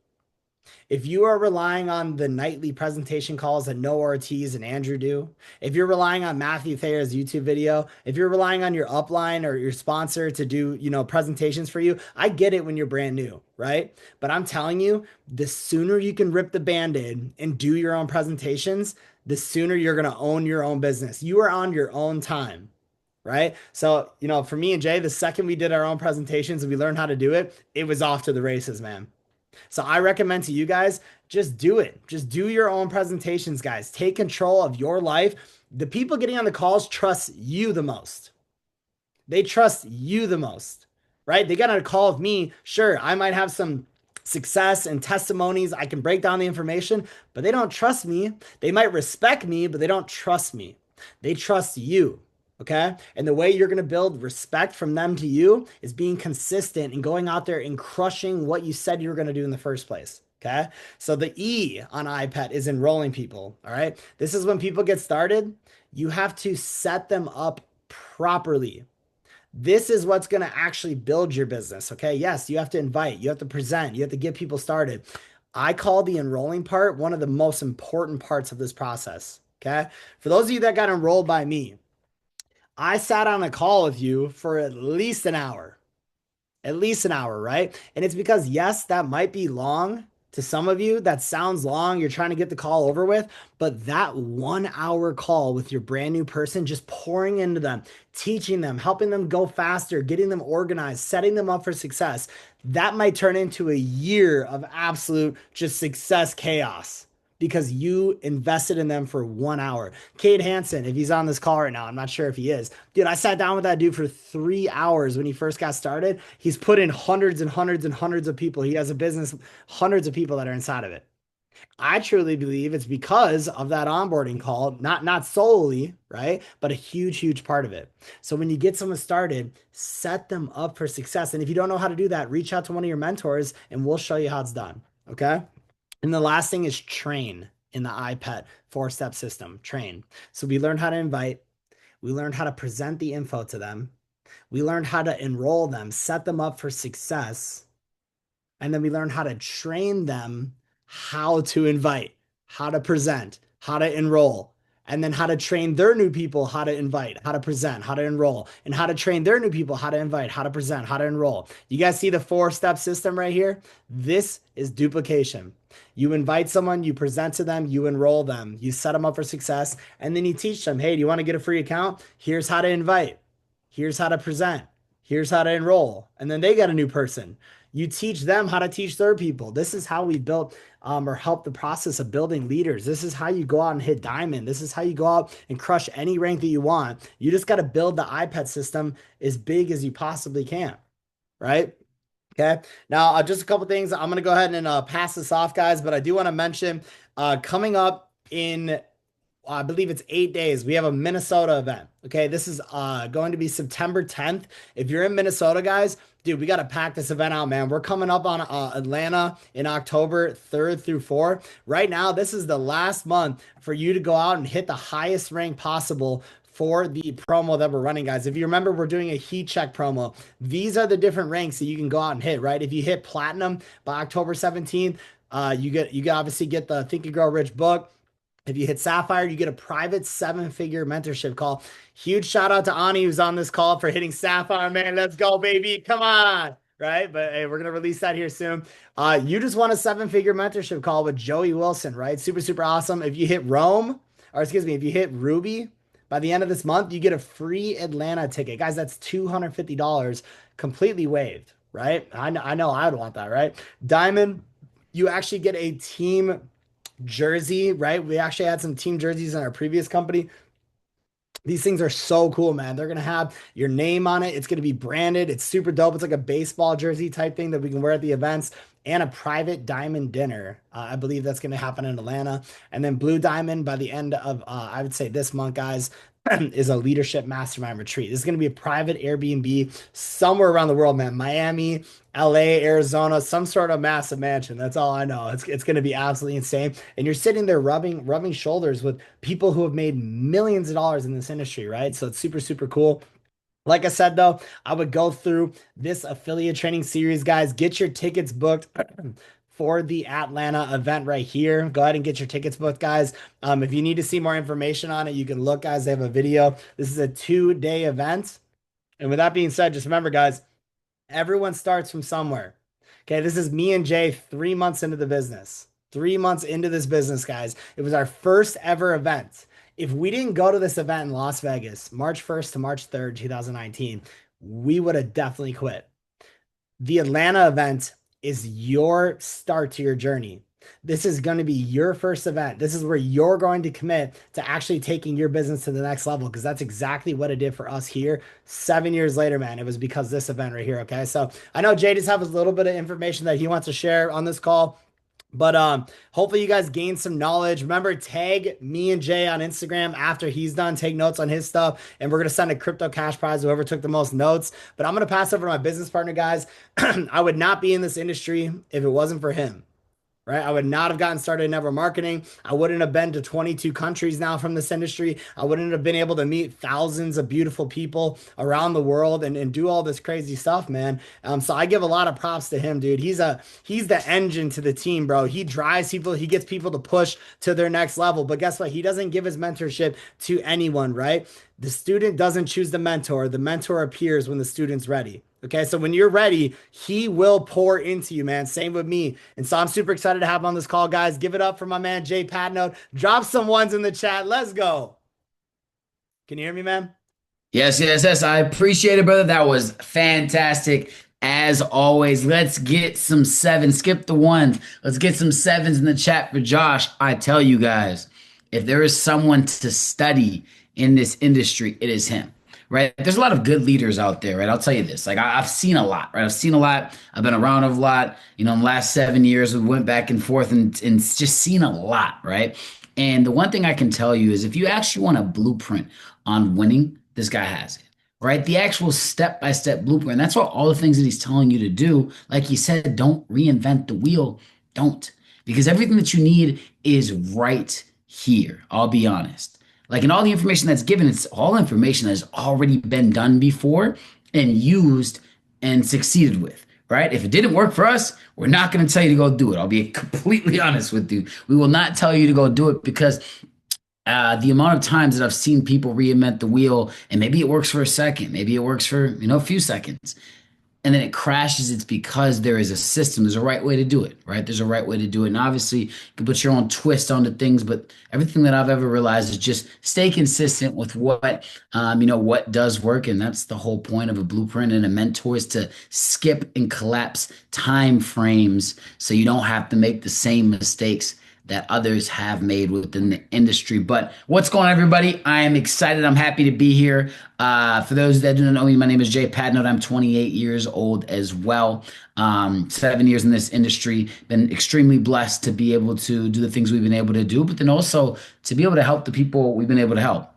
If you are relying on the nightly presentation calls that Noah Ortiz and Andrew do, if you're relying on Matthew Thayer's YouTube video, if you're relying on your upline or your sponsor to do, presentations for you, I get it when you're brand new, right? But I'm telling you, the sooner you can rip the band-aid and do your own presentations, the sooner you're going to own your own business. You are on your own time. Right. So, for me and Jay, the second we did our own presentations and we learned how to do it, it was off to the races, man. So I recommend to you guys, just do it. Just do your own presentations, guys. Take control of your life. The people getting on the calls trust you the most. They trust you the most, right? They get on a call with me. Sure, I might have some success and testimonies. I can break down the information, but they don't trust me. They might respect me, but they don't trust me. They trust you. Okay. And the way you're going to build respect from them to you is being consistent and going out there and crushing what you said you were going to do in the first place. Okay. So the E on iPad is enrolling people. All right. This is when people get started. You have to set them up properly. This is what's going to actually build your business. Okay. Yes, you have to invite, you have to present, you have to get people started. I call the enrolling part one of the most important parts of this process. Okay. For those of you that got enrolled by me, I sat on a call with you for at least an hour, right? And it's because, yes, that might be long to some of you. That sounds long. You're trying to get the call over with, but that 1 hour call with your brand new person, just pouring into them, teaching them, helping them go faster, getting them organized, setting them up for success, that might turn into a year of absolute just success chaos because you invested in them for 1 hour. Cade Hansen, if he's on this call right now, I'm not sure if he is. Dude, I sat down with that dude for 3 hours when he first got started. He's put in hundreds and hundreds and hundreds of people. He has a business, hundreds of people that are inside of it. I truly believe it's because of that onboarding call, not solely, right? But a huge, huge part of it. So when you get someone started, set them up for success. And if you don't know how to do that, reach out to one of your mentors and we'll show you how it's done. Okay. And the last thing is train in the iPad 4-step system. Train. So we learned how to invite, we learned how to present the info to them, we learned how to enroll them, set them up for success, and then we learned how to train them how to invite, how to present, how to enroll, and then how to train their new people how to invite, how to present, how to enroll, and how to train their new people how to invite, how to present, how to enroll. You guys see the 4-step system right here? This is duplication. You invite someone, you present to them, you enroll them, you set them up for success, and then you teach them, hey, do you want to get a free account? Here's how to invite. Here's how to present. Here's how to enroll. And then they got a new person. You teach them how to teach their people. This is how we built or help the process of building leaders. This is how you go out and hit diamond. This is how you go out and crush any rank that you want. You just got to build the iPad system as big as you possibly can, right? Okay. Now, just a couple things. I'm going to go ahead and pass this off, guys, but I do want to mention coming up in I believe it's 8 days. We have a Minnesota event. Okay, this is going to be September 10th. If you're in Minnesota, guys, dude, we got to pack this event out, man. We're coming up on Atlanta in October 3rd through 4th. Right now, this is the last month for you to go out and hit the highest rank possible for the promo that we're running, guys. If you remember, we're doing a heat check promo. These are the different ranks that you can go out and hit, right? If you hit platinum by October 17th, you obviously get the Think and Grow Rich book. If you hit Sapphire, you get a private seven-figure mentorship call. Huge shout out to Ani, who's on this call, for hitting Sapphire, man. Let's go, baby. Come on. Right? But hey, we're gonna release that here soon. You just won a seven-figure mentorship call with Joey Wilson, right? Super, super awesome. If you hit Rome, or excuse me, if you hit Ruby by the end of this month, you get a free Atlanta ticket. Guys, that's $250 completely waived, right? I know I would want that, right? Diamond, you actually get a team jersey, right? We actually had some team jerseys in our previous company. These things are so cool, man. They're gonna have your name on it. It's gonna be branded. It's super dope. It's like a baseball jersey type thing that we can wear at the events, and a private diamond dinner. I believe that's gonna happen in Atlanta. And then Blue Diamond by the end of I would say this month, guys, is a leadership mastermind retreat. This is gonna be a private Airbnb somewhere around the world, man. Miami, LA, Arizona, some sort of massive mansion. That's all I know. It's going to be absolutely insane. And you're sitting there rubbing shoulders with people who have made millions of dollars in this industry, right? So it's super, super cool. Like I said, though, I would go through this affiliate training series, guys. Get your tickets booked for the Atlanta event right here. Go ahead and get your tickets booked, guys. If you need to see more information on it, you can look, guys. They have a video. This is a 2-day event. And with that being said, just remember, guys, everyone starts from somewhere. Okay, this is me and Jay 3 months into the business. 3 months into this business, guys. It was our first ever event. If we didn't go to this event in Las Vegas, March 1st to March 3rd, 2019, we would have definitely quit. The Atlanta event is your start to your journey. This is going to be your first event. This is where you're going to commit to actually taking your business to the next level, because that's exactly what it did for us here 7 years later, man. It was because this event right here. Okay. So I know Jay just has a little bit of information that he wants to share on this call. But hopefully you guys gain some knowledge. Remember, tag me and Jay on Instagram after he's done. Take notes on his stuff, and we're gonna send a crypto cash prize to whoever took the most notes. But I'm gonna pass over to my business partner, guys. I would not be in this industry if it wasn't for him, right? I would not have gotten started in network marketing. I wouldn't have been to 22 countries now from this industry. I wouldn't have been able to meet thousands of beautiful people around the world and do all this crazy stuff, man. So I give a lot of props to him, dude. He's the engine to the team, bro. He drives people, he gets people to push to their next level. But guess what? He doesn't give his mentorship to anyone, right? The student doesn't choose the mentor appears when the student's ready. Okay, so when you're ready, he will pour into you, man. Same with me. And so I'm super excited to have him on this call, guys. Give it up for my man, Jay Patnode. Drop some ones in the chat. Let's go. Can you hear me, man? Yes, yes, yes. I appreciate it, brother. That was fantastic. As always, let's get some sevens. Skip the ones. Let's get some sevens in the chat for Josh. I tell you guys, if there is someone to study in this industry, it is him. Right? There's a lot of good leaders out there, right? I'll tell you this. Like I've seen a lot, right? I've seen a lot. I've been around a lot. In the last 7 years, we went back and forth and just seen a lot, right? And the one thing I can tell you is if you actually want a blueprint on winning, this guy has it, right? The actual step-by-step blueprint. That's what all the things that he's telling you to do. Like he said, don't reinvent the wheel. Don't. Because everything that you need is right here. I'll be honest. Like in all the information that's given, it's all information that's already been done before and used and succeeded with, right? If it didn't work for us, we're not going to tell you to go do it. I'll be completely honest with you. We will not tell you to go do it because the amount of times that I've seen people reinvent the wheel and maybe it works for a second, maybe it works for, a few seconds and then it crashes, it's because there is a system. There's a right way to do it, right? There's a right way to do it. And obviously, you can put your own twist onto things, but everything that I've ever realized is just stay consistent with what does work. And that's the whole point of a blueprint and a mentor is to skip and collapse time frames so you don't have to make the same mistakes that others have made within the industry. But what's going on, everybody? I am excited. I'm happy to be here. For those that do not know me, my name is Jay Patnode. I'm 28 years old as well. 7 years in this industry. Been extremely blessed to be able to do the things we've been able to do, but then also to be able to help the people we've been able to help.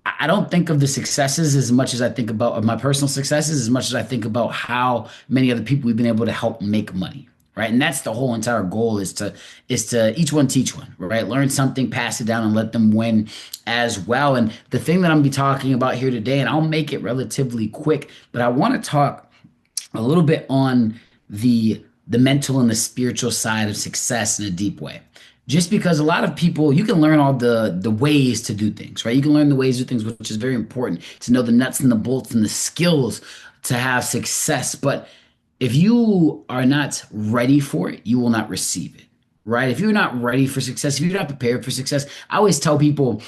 I don't think of the successes as much as I think about of my personal successes as much as I think about how many other people we've been able to help make money. Right. And that's the whole entire goal is to each one teach one, right? Learn something, pass it down and let them win as well. And the thing that I'm gonna be talking about here today, and I'll make it relatively quick, but I want to talk a little bit on the mental and the spiritual side of success in a deep way. Just because a lot of people, you can learn all the ways to do things, right? You can learn the ways to do things, which is very important to know the nuts and the bolts and the skills to have success. But if you are not ready for it, you will not receive it, right? If you're not ready for success, if you're not prepared for success, I always tell people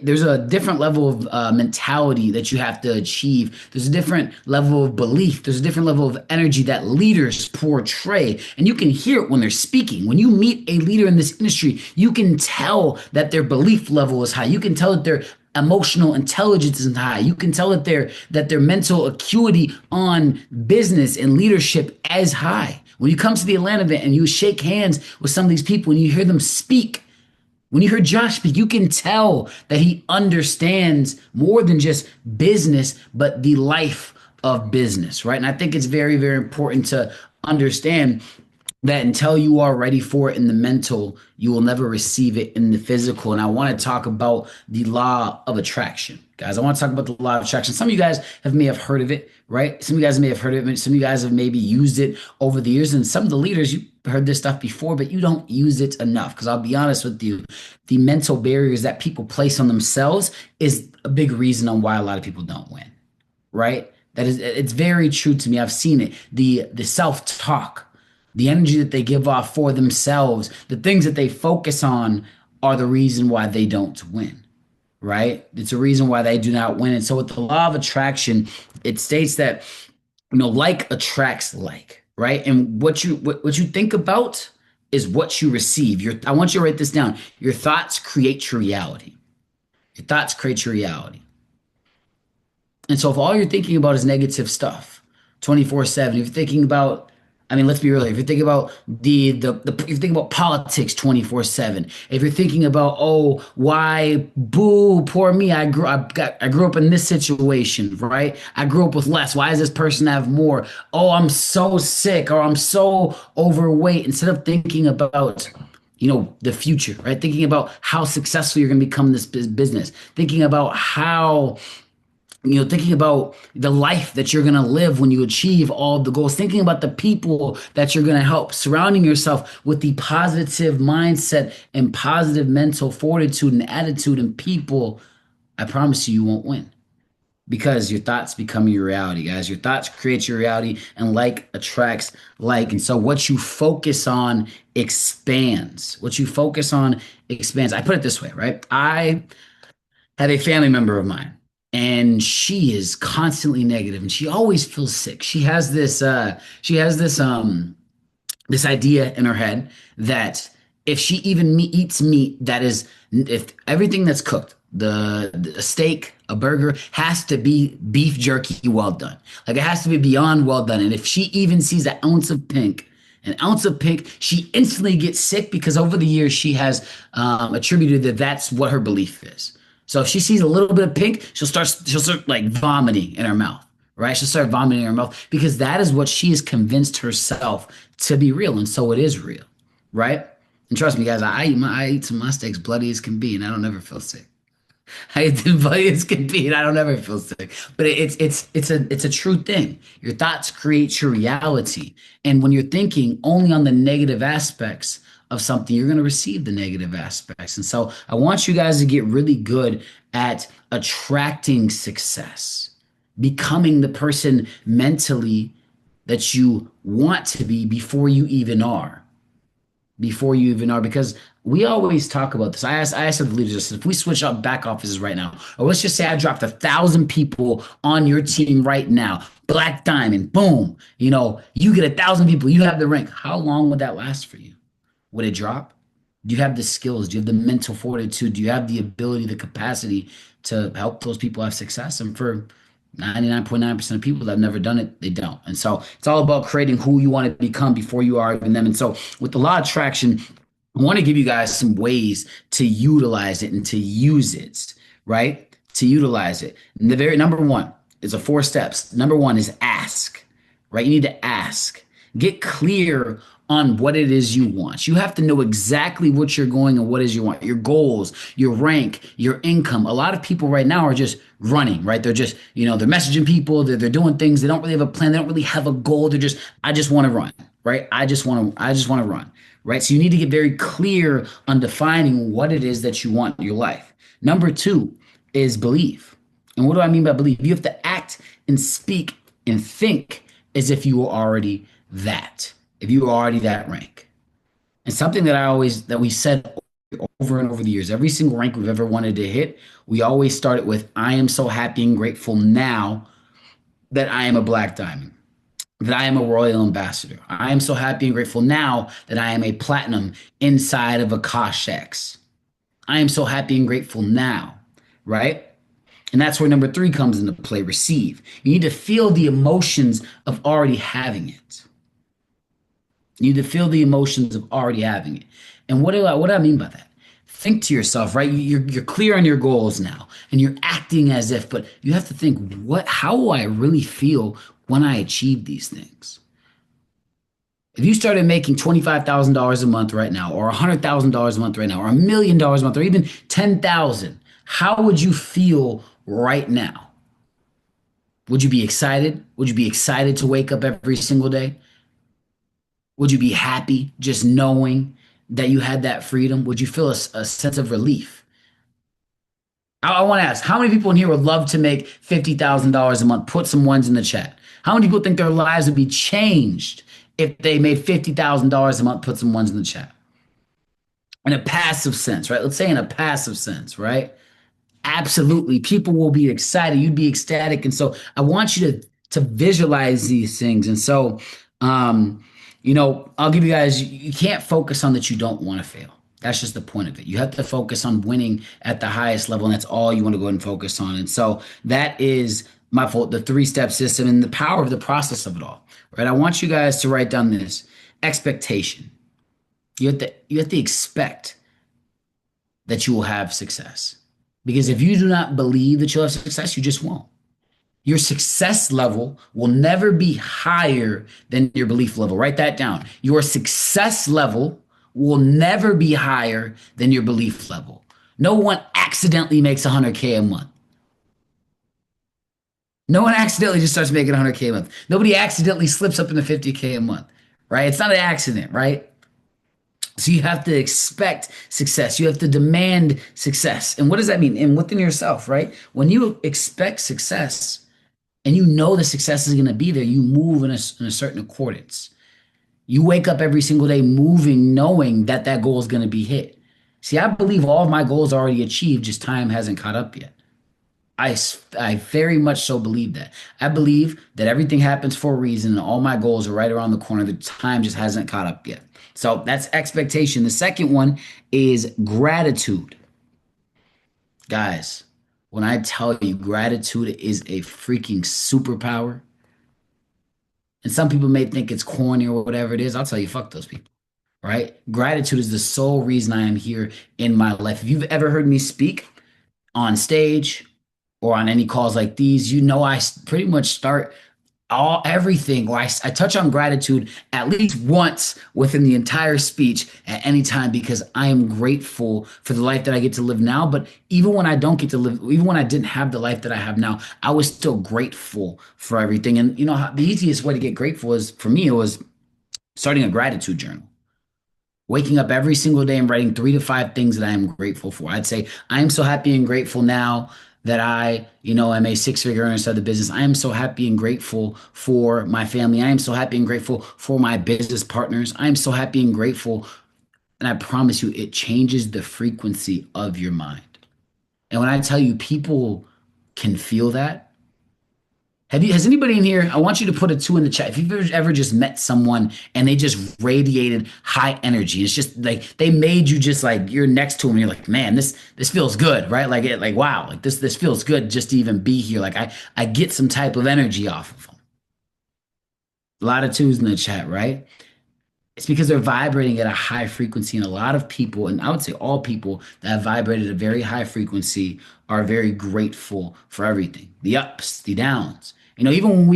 there's a different level of mentality that you have to achieve. There's a different level of belief. There's a different level of energy that leaders portray. And you can hear it when they're speaking. When you meet a leader in this industry, you can tell that their belief level is high. You can tell that their emotional intelligence is high. You can tell that their mental acuity on business and leadership is high. When you come to the Atlanta event and you shake hands with some of these people and you hear them speak, when you hear Josh speak, you can tell that he understands more than just business, but the life of business, right? And I think it's very, very important to understand that until you are ready for it in the mental, you will never receive it in the physical. And I want to talk about the law of attraction, guys. I want to talk about the law of attraction. Some of you guys may have heard of it, right? Some of you guys may have heard of it. Some of you guys have maybe used it over the years. And some of the leaders, you heard this stuff before, but you don't use it enough. Because I'll be honest with you, the mental barriers that people place on themselves is a big reason on why a lot of people don't win, right? It's very true to me. I've seen it. The self-talk, the energy that they give off for themselves, the things that they focus on are the reason why they don't win, right? It's a reason why they do not win. And so with the law of attraction, it states that, like attracts like, right? And what you think about is what you receive. I want you to write this down. Your thoughts create your reality. Your thoughts create your reality. And so if all you're thinking about is negative stuff 24/7, if you're thinking about, I mean, let's be real. If you're thinking about if you're thinking about politics 24/7, if you're thinking about, oh, why, boo, poor me, I grew up in this situation, right? I grew up with less. Why does this person have more? Oh, I'm so sick, or I'm so overweight. Instead of thinking about the future, right? Thinking about how successful you're going to become in this business, thinking about thinking about the life that you're going to live when you achieve all the goals, thinking about the people that you're going to help, surrounding yourself with the positive mindset and positive mental fortitude and attitude and people, I promise you won't win, because your thoughts become your reality, guys. Your thoughts create your reality, and like attracts like. And so what you focus on expands. What you focus on expands. I put it this way, right? I have a family member of mine, and she is constantly negative and she always feels sick. She has this idea in her head that if she even eats meat, that is, if everything that's cooked, the steak, a burger, has to be beef jerky well done. Like, it has to be beyond well done. And if she even sees an ounce of pink, she instantly gets sick, because over the years she has attributed that that's what her belief is. So if she sees a little bit of pink, she'll start like vomiting in her mouth, right? She'll start vomiting in her mouth, because that is what she has convinced herself to be real. And so it is real, right? And trust me, guys, I eat some of my steaks bloody as can be, and I don't ever feel sick. I eat them bloody as can be, and I don't ever feel sick. But it's a true thing. Your thoughts create your reality. And when you're thinking only on the negative aspects of something, you're going to receive the negative aspects. And so I want you guys to get really good at attracting success, becoming the person mentally that you want to be before you even are. Because we always talk about this. I asked the leaders, if we switch up back offices right now, or let's just say I dropped 1,000 people on your team right now, Black Diamond, boom, you get 1,000 people, you have the rank. How long would that last for you? Would it drop? Do you have the skills? Do you have the mental fortitude? Do you have the ability, the capacity to help those people have success? And for 99.9% of people that have never done it, they don't. And so it's all about creating who you want to become before you are even them. And so with the law of attraction, I want to give you guys some ways to utilize it and to use it, right? To utilize it. And the very number one is a 4 steps. Number one is ask, right? You need to ask. Get clear on what it is you want. You have to know exactly what you're going and what is you want, your goals, your rank, your income. A lot of people right now are just running, right? They're just, they're messaging people, they're doing things. They don't really have a plan. They don't really have a goal. They're just, I just want to run, right? I just want to run, right? So you need to get very clear on defining what it is that you want in your life. Number two is believe. And what do I mean by believe? You have to act and speak and think as if you were already that, if you were already that rank. And something that we said over and over the years, every single rank we've ever wanted to hit, we always started with, I am so happy and grateful now that I am a black diamond, that I am a royal ambassador. I am so happy and grateful now that I am a platinum inside of a Kosh. I am so happy and grateful now, right? And that's where number three comes into play, receive. You need to feel the emotions of already having it. You need to feel the emotions of already having it. And what do I mean by that? Think to yourself, right? You're clear on your goals now and you're acting as if, but you have to think, how will I really feel when I achieve these things? If you started making $25,000 a month right now, or $100,000 a month right now, or $1 million a month, or even 10,000, how would you feel right now? Would you be excited? Would you be excited to wake up every single day? Would you be happy just knowing that you had that freedom? Would you feel a sense of relief? I want to ask, how many people in here would love to make $50,000 a month? Put some ones in the chat. How many people think their lives would be changed if they made $50,000 a month? Put some ones in the chat. In a passive sense, right? Let's say in a passive sense, right? Absolutely. People will be excited. You'd be ecstatic. And so I want you to visualize these things. And so I'll give you guys, you can't focus on that you don't want to fail. That's just the point of it. You have to focus on winning at the highest level, and that's all you want to go ahead and focus on. And so that is my fault, the 3-step system and the power of the process of it all. Right. I want you guys to write down this expectation. You have to expect that you will have success. Because if you do not believe that you'll have success, you just won't. Your success level will never be higher than your belief level. Write that down. Your success level will never be higher than your belief level. No one accidentally makes 100K a month. No one accidentally just starts making 100K a month. Nobody accidentally slips up into 50K a month, right? It's not an accident, right? So you have to expect success. You have to demand success. And what does that mean? And within yourself, right? When you expect success and you know the success is going to be there, you move in a certain accordance. You wake up every single day moving, knowing that that goal is going to be hit. See, I believe all of my goals are already achieved, just time hasn't caught up yet. I very much so believe that. I believe that everything happens for a reason and all my goals are right around the corner. The time just hasn't caught up yet. So that's expectation. The second one is gratitude. Guys, when I tell you gratitude is a freaking superpower, and some people may think it's corny or whatever it is, I'll tell you, fuck those people, right? Gratitude is the sole reason I am here in my life. If you've ever heard me speak on stage or on any calls like these, I pretty much start everything, or I touch on gratitude at least once within the entire speech at any time, because I am grateful for the life that I get to live now. But even when I don't get to live, even when I didn't have the life that I have now, I was still grateful for everything. And the easiest way to get grateful is, for me, it was starting a gratitude journal. Waking up every single day and writing 3 to 5 things that I am grateful for. I'd say, I am so happy and grateful now that I, am a 6-figure earner inside the business. I am so happy and grateful for my family. I am so happy and grateful for my business partners. I am so happy and grateful. And I promise you, it changes the frequency of your mind. And when I tell you, people can feel that, Has anybody in here? I want you to put a two in the chat. If you've ever just met someone and they just radiated high energy, it's just like they made you just like you're next to them and you're like, man, this feels good, right? Like it, like wow, like this feels good just to even be here. Like I get some type of energy off of them. A lot of twos in the chat, right? It's because they're vibrating at a high frequency, and a lot of people, and I would say all people that have vibrated at a very high frequency are very grateful for everything, the ups, the downs. Even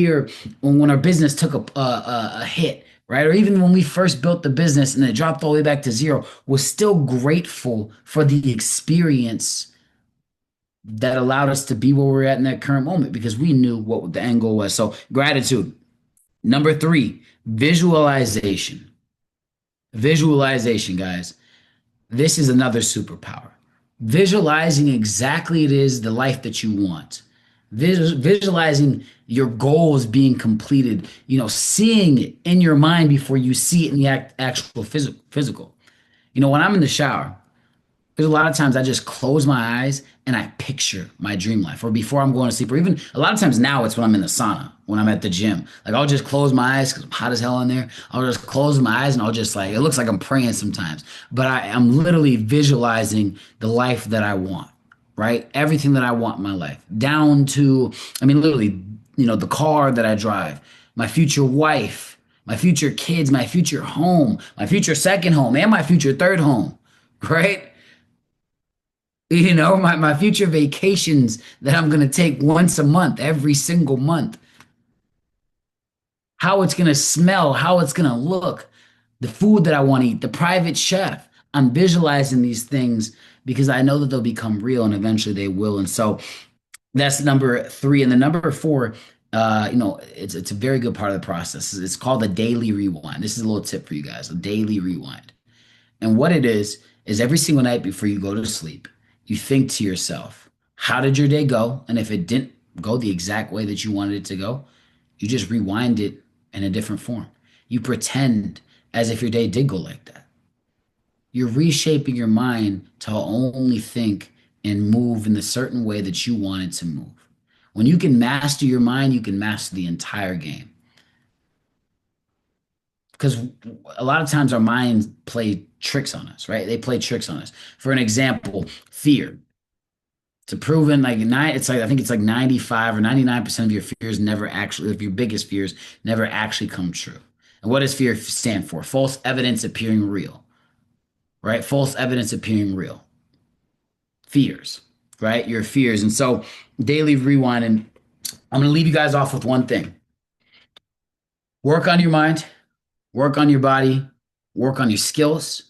when our business took a hit, right, or even when we first built the business and it dropped all the way back to zero, we're still grateful for the experience that allowed us to be where we're at in that current moment because we knew what the end goal was. So gratitude. Number three, visualization. Visualization, guys. This is another superpower. Visualizing exactly it is the life that you want. Visualizing your goals being completed, seeing it in your mind before you see it in the actual physical. When I'm in the shower, there's a lot of times I just close my eyes and I picture my dream life, or before I'm going to sleep, or even a lot of times now it's when I'm in the sauna, when I'm at the gym. Like I'll just close my eyes because I'm hot as hell in there. I'll just close my eyes and I'll just like, it looks like I'm praying sometimes, but I'm literally visualizing the life that I want, right? Everything that I want in my life, down to, I mean, literally, the car that I drive, my future wife, my future kids, my future home, my future second home, and my future third home, right? My future vacations that I'm going to take once a month, every single month, how it's going to smell, how it's going to look, the food that I want to eat, the private chef. I'm visualizing these things because I know that they'll become real and eventually they will. And so that's number three. And the number four, it's a very good part of the process. It's called the daily rewind. This is a little tip for you guys, a daily rewind. And what it is every single night before you go to sleep, you think to yourself, how did your day go? And if it didn't go the exact way that you wanted it to go, you just rewind it in a different form. You pretend as if your day did go like that. You're reshaping your mind to only think and move in the certain way that you want it to move. When you can master your mind, you can master the entire game. Because a lot of times our minds play tricks on us, right? They play tricks on us. For an example, fear. To proven like nine, it's like I think it's like 95 or 99% of your fears never actually, of your biggest fears never actually come true. And what does fear stand for? False evidence appearing real, right? False evidence appearing real. Fears, right? Your fears. And so daily rewind, and I'm going to leave you guys off with one thing. Work on your mind, work on your body, work on your skills.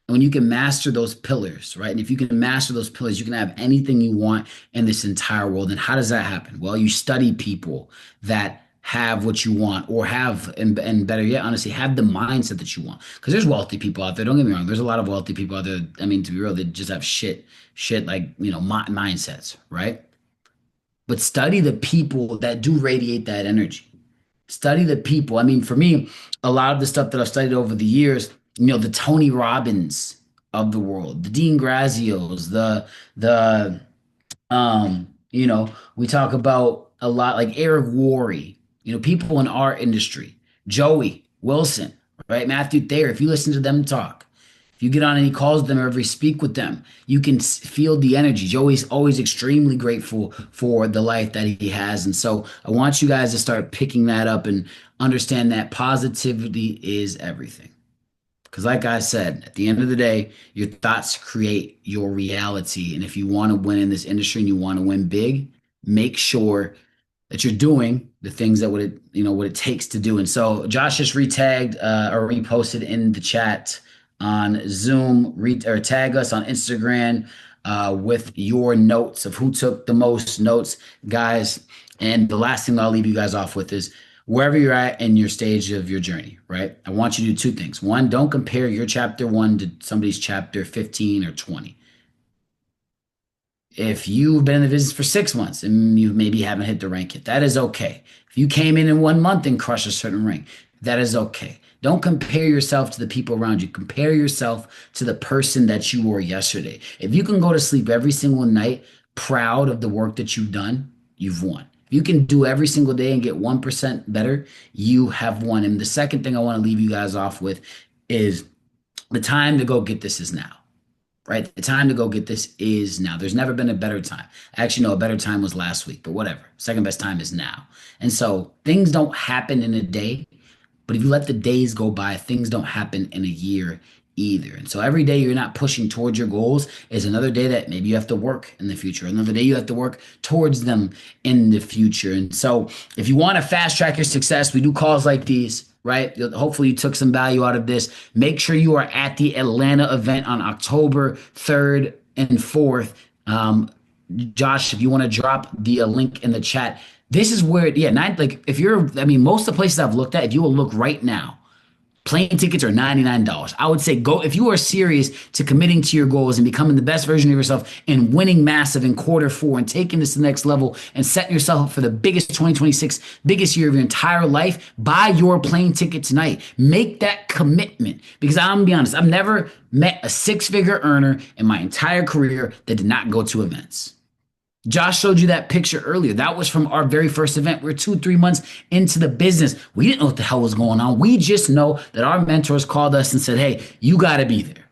And when you can master those pillars, right? And if you can master those pillars, you can have anything you want in this entire world. And how does that happen? Well, you study people that have what you want or have, and better yet, honestly, have the mindset that you want. Because there's wealthy people out there. Don't get me wrong. There's a lot of wealthy people out there. I mean, to be real, they just have shit like, mindsets, right? But study the people that do radiate that energy. Study the people. I mean, for me, a lot of the stuff that I've studied over the years, the Tony Robbins of the world, the Dean Grazios, the we talk about a lot like Eric Worre, people in our industry, Joey Wilson, right? Matthew Thayer. If you listen to them talk, if you get on any calls with them or ever speak with them, you can feel the energy. Joey's always extremely grateful for the life that he has. And so I want you guys to start picking that up and understand that positivity is everything. Because, like I said, at the end of the day, your thoughts create your reality. And if you want to win in this industry and you want to win big, make sure that you're doing the things that what it takes to do. And so Josh just retagged or reposted in the chat on Zoom, or tag us on Instagram with your notes of who took the most notes, guys. And the last thing I'll leave you guys off with is wherever you're at in your stage of your journey, right? I want you to do two things. One, don't compare your chapter 1 to somebody's chapter 15 or 20. If you've been in the business for 6 months and you maybe haven't hit the rank yet, that is okay. If you came in 1 month and crushed a certain rank, that is okay. Don't compare yourself to the people around you. Compare yourself to the person that you were yesterday. If you can go to sleep every single night proud of the work that you've done, you've won. If you can do every single day and get 1% better, you have won. And the second thing I want to leave you guys off with is the time to go get this is now, right? The time to go get this is now. There's never been a better time. Actually, no, a better time was last week, but whatever. Second best time is now. And so things don't happen in a day, but if you let the days go by, things don't happen in a year either. And so every day you're not pushing towards your goals is another day that maybe you have to work in the future. Another day you have to work towards them in the future. And so if you want to fast track your success, we do calls like these, right? Hopefully you took some value out of this. Make sure you are at the Atlanta event on October 3rd and 4th. Josh, if you want to drop the link in the chat, this is where, yeah, like if you're, I mean, most of the places I've looked at, if you will look right now, plane tickets are $99. I would say go if you are serious to committing to your goals and becoming the best version of yourself and winning massive in quarter 4 and taking this to the next level and setting yourself up for the biggest 2026, biggest year of your entire life, buy your plane ticket tonight. Make that commitment because I'm gonna be honest, I've never met a six-figure earner in my entire career that did not go to events. Josh showed you that picture earlier. That was from our very first event. We're 2, 3 months into the business. We didn't know what the hell was going on. We just know that our mentors called us and said, hey, you got to be there.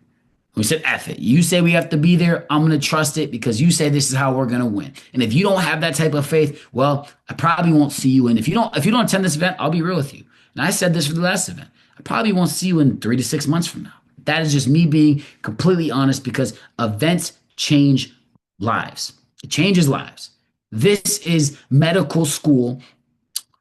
We said, F it. You say we have to be there. I'm going to trust it because you say this is how we're going to win. And if you don't have that type of faith, well, I probably won't see you in. If you don't attend this event, I'll be real with you. And I said this for the last event. I probably won't see you in 3 to 6 months from now. That is just me being completely honest because events change lives. It changes lives. This is medical school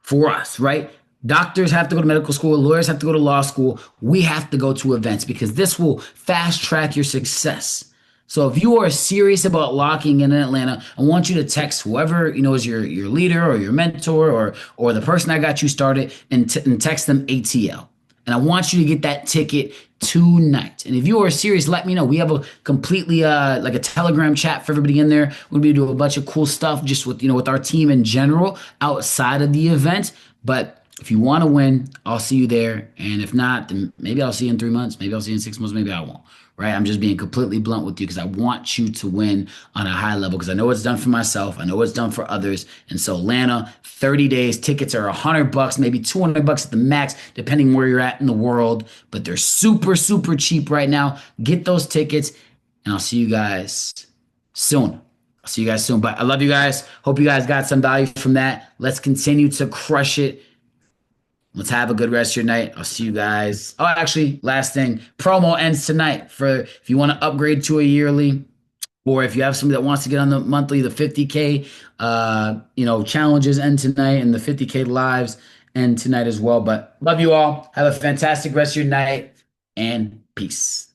for us, right? Doctors have to go to medical school. Lawyers have to go to law school. We have to go to events because this will fast track your success. So if you are serious about locking in Atlanta, I want you to text whoever is your leader or your mentor or the person that got you started and text them ATL. And I want you to get that ticket tonight. And if you are serious, let me know. We have a completely like a Telegram chat for everybody in there. We're gonna be doing a bunch of cool stuff just with our team in general outside of the event. But if you want to win, I'll see you there. And if not, then maybe I'll see you in 3 months. Maybe I'll see you in 6 months. Maybe I won't. Right? I'm just being completely blunt with you because I want you to win on a high level because I know it's done for myself. I know it's done for others. And so Atlanta, 30 days, tickets are $100, maybe $200 at the max, depending where you're at in the world. But they're super, super cheap right now. Get those tickets and I'll see you guys soon. I'll see you guys soon. But I love you guys. Hope you guys got some value from that. Let's continue to crush it. Let's have a good rest of your night. I'll see you guys. Oh, actually, last thing. Promo ends tonight for if you want to upgrade to a yearly or if you have somebody that wants to get on the monthly, the 50K, challenges end tonight and the 50K lives end tonight as well. But love you all. Have a fantastic rest of your night and peace.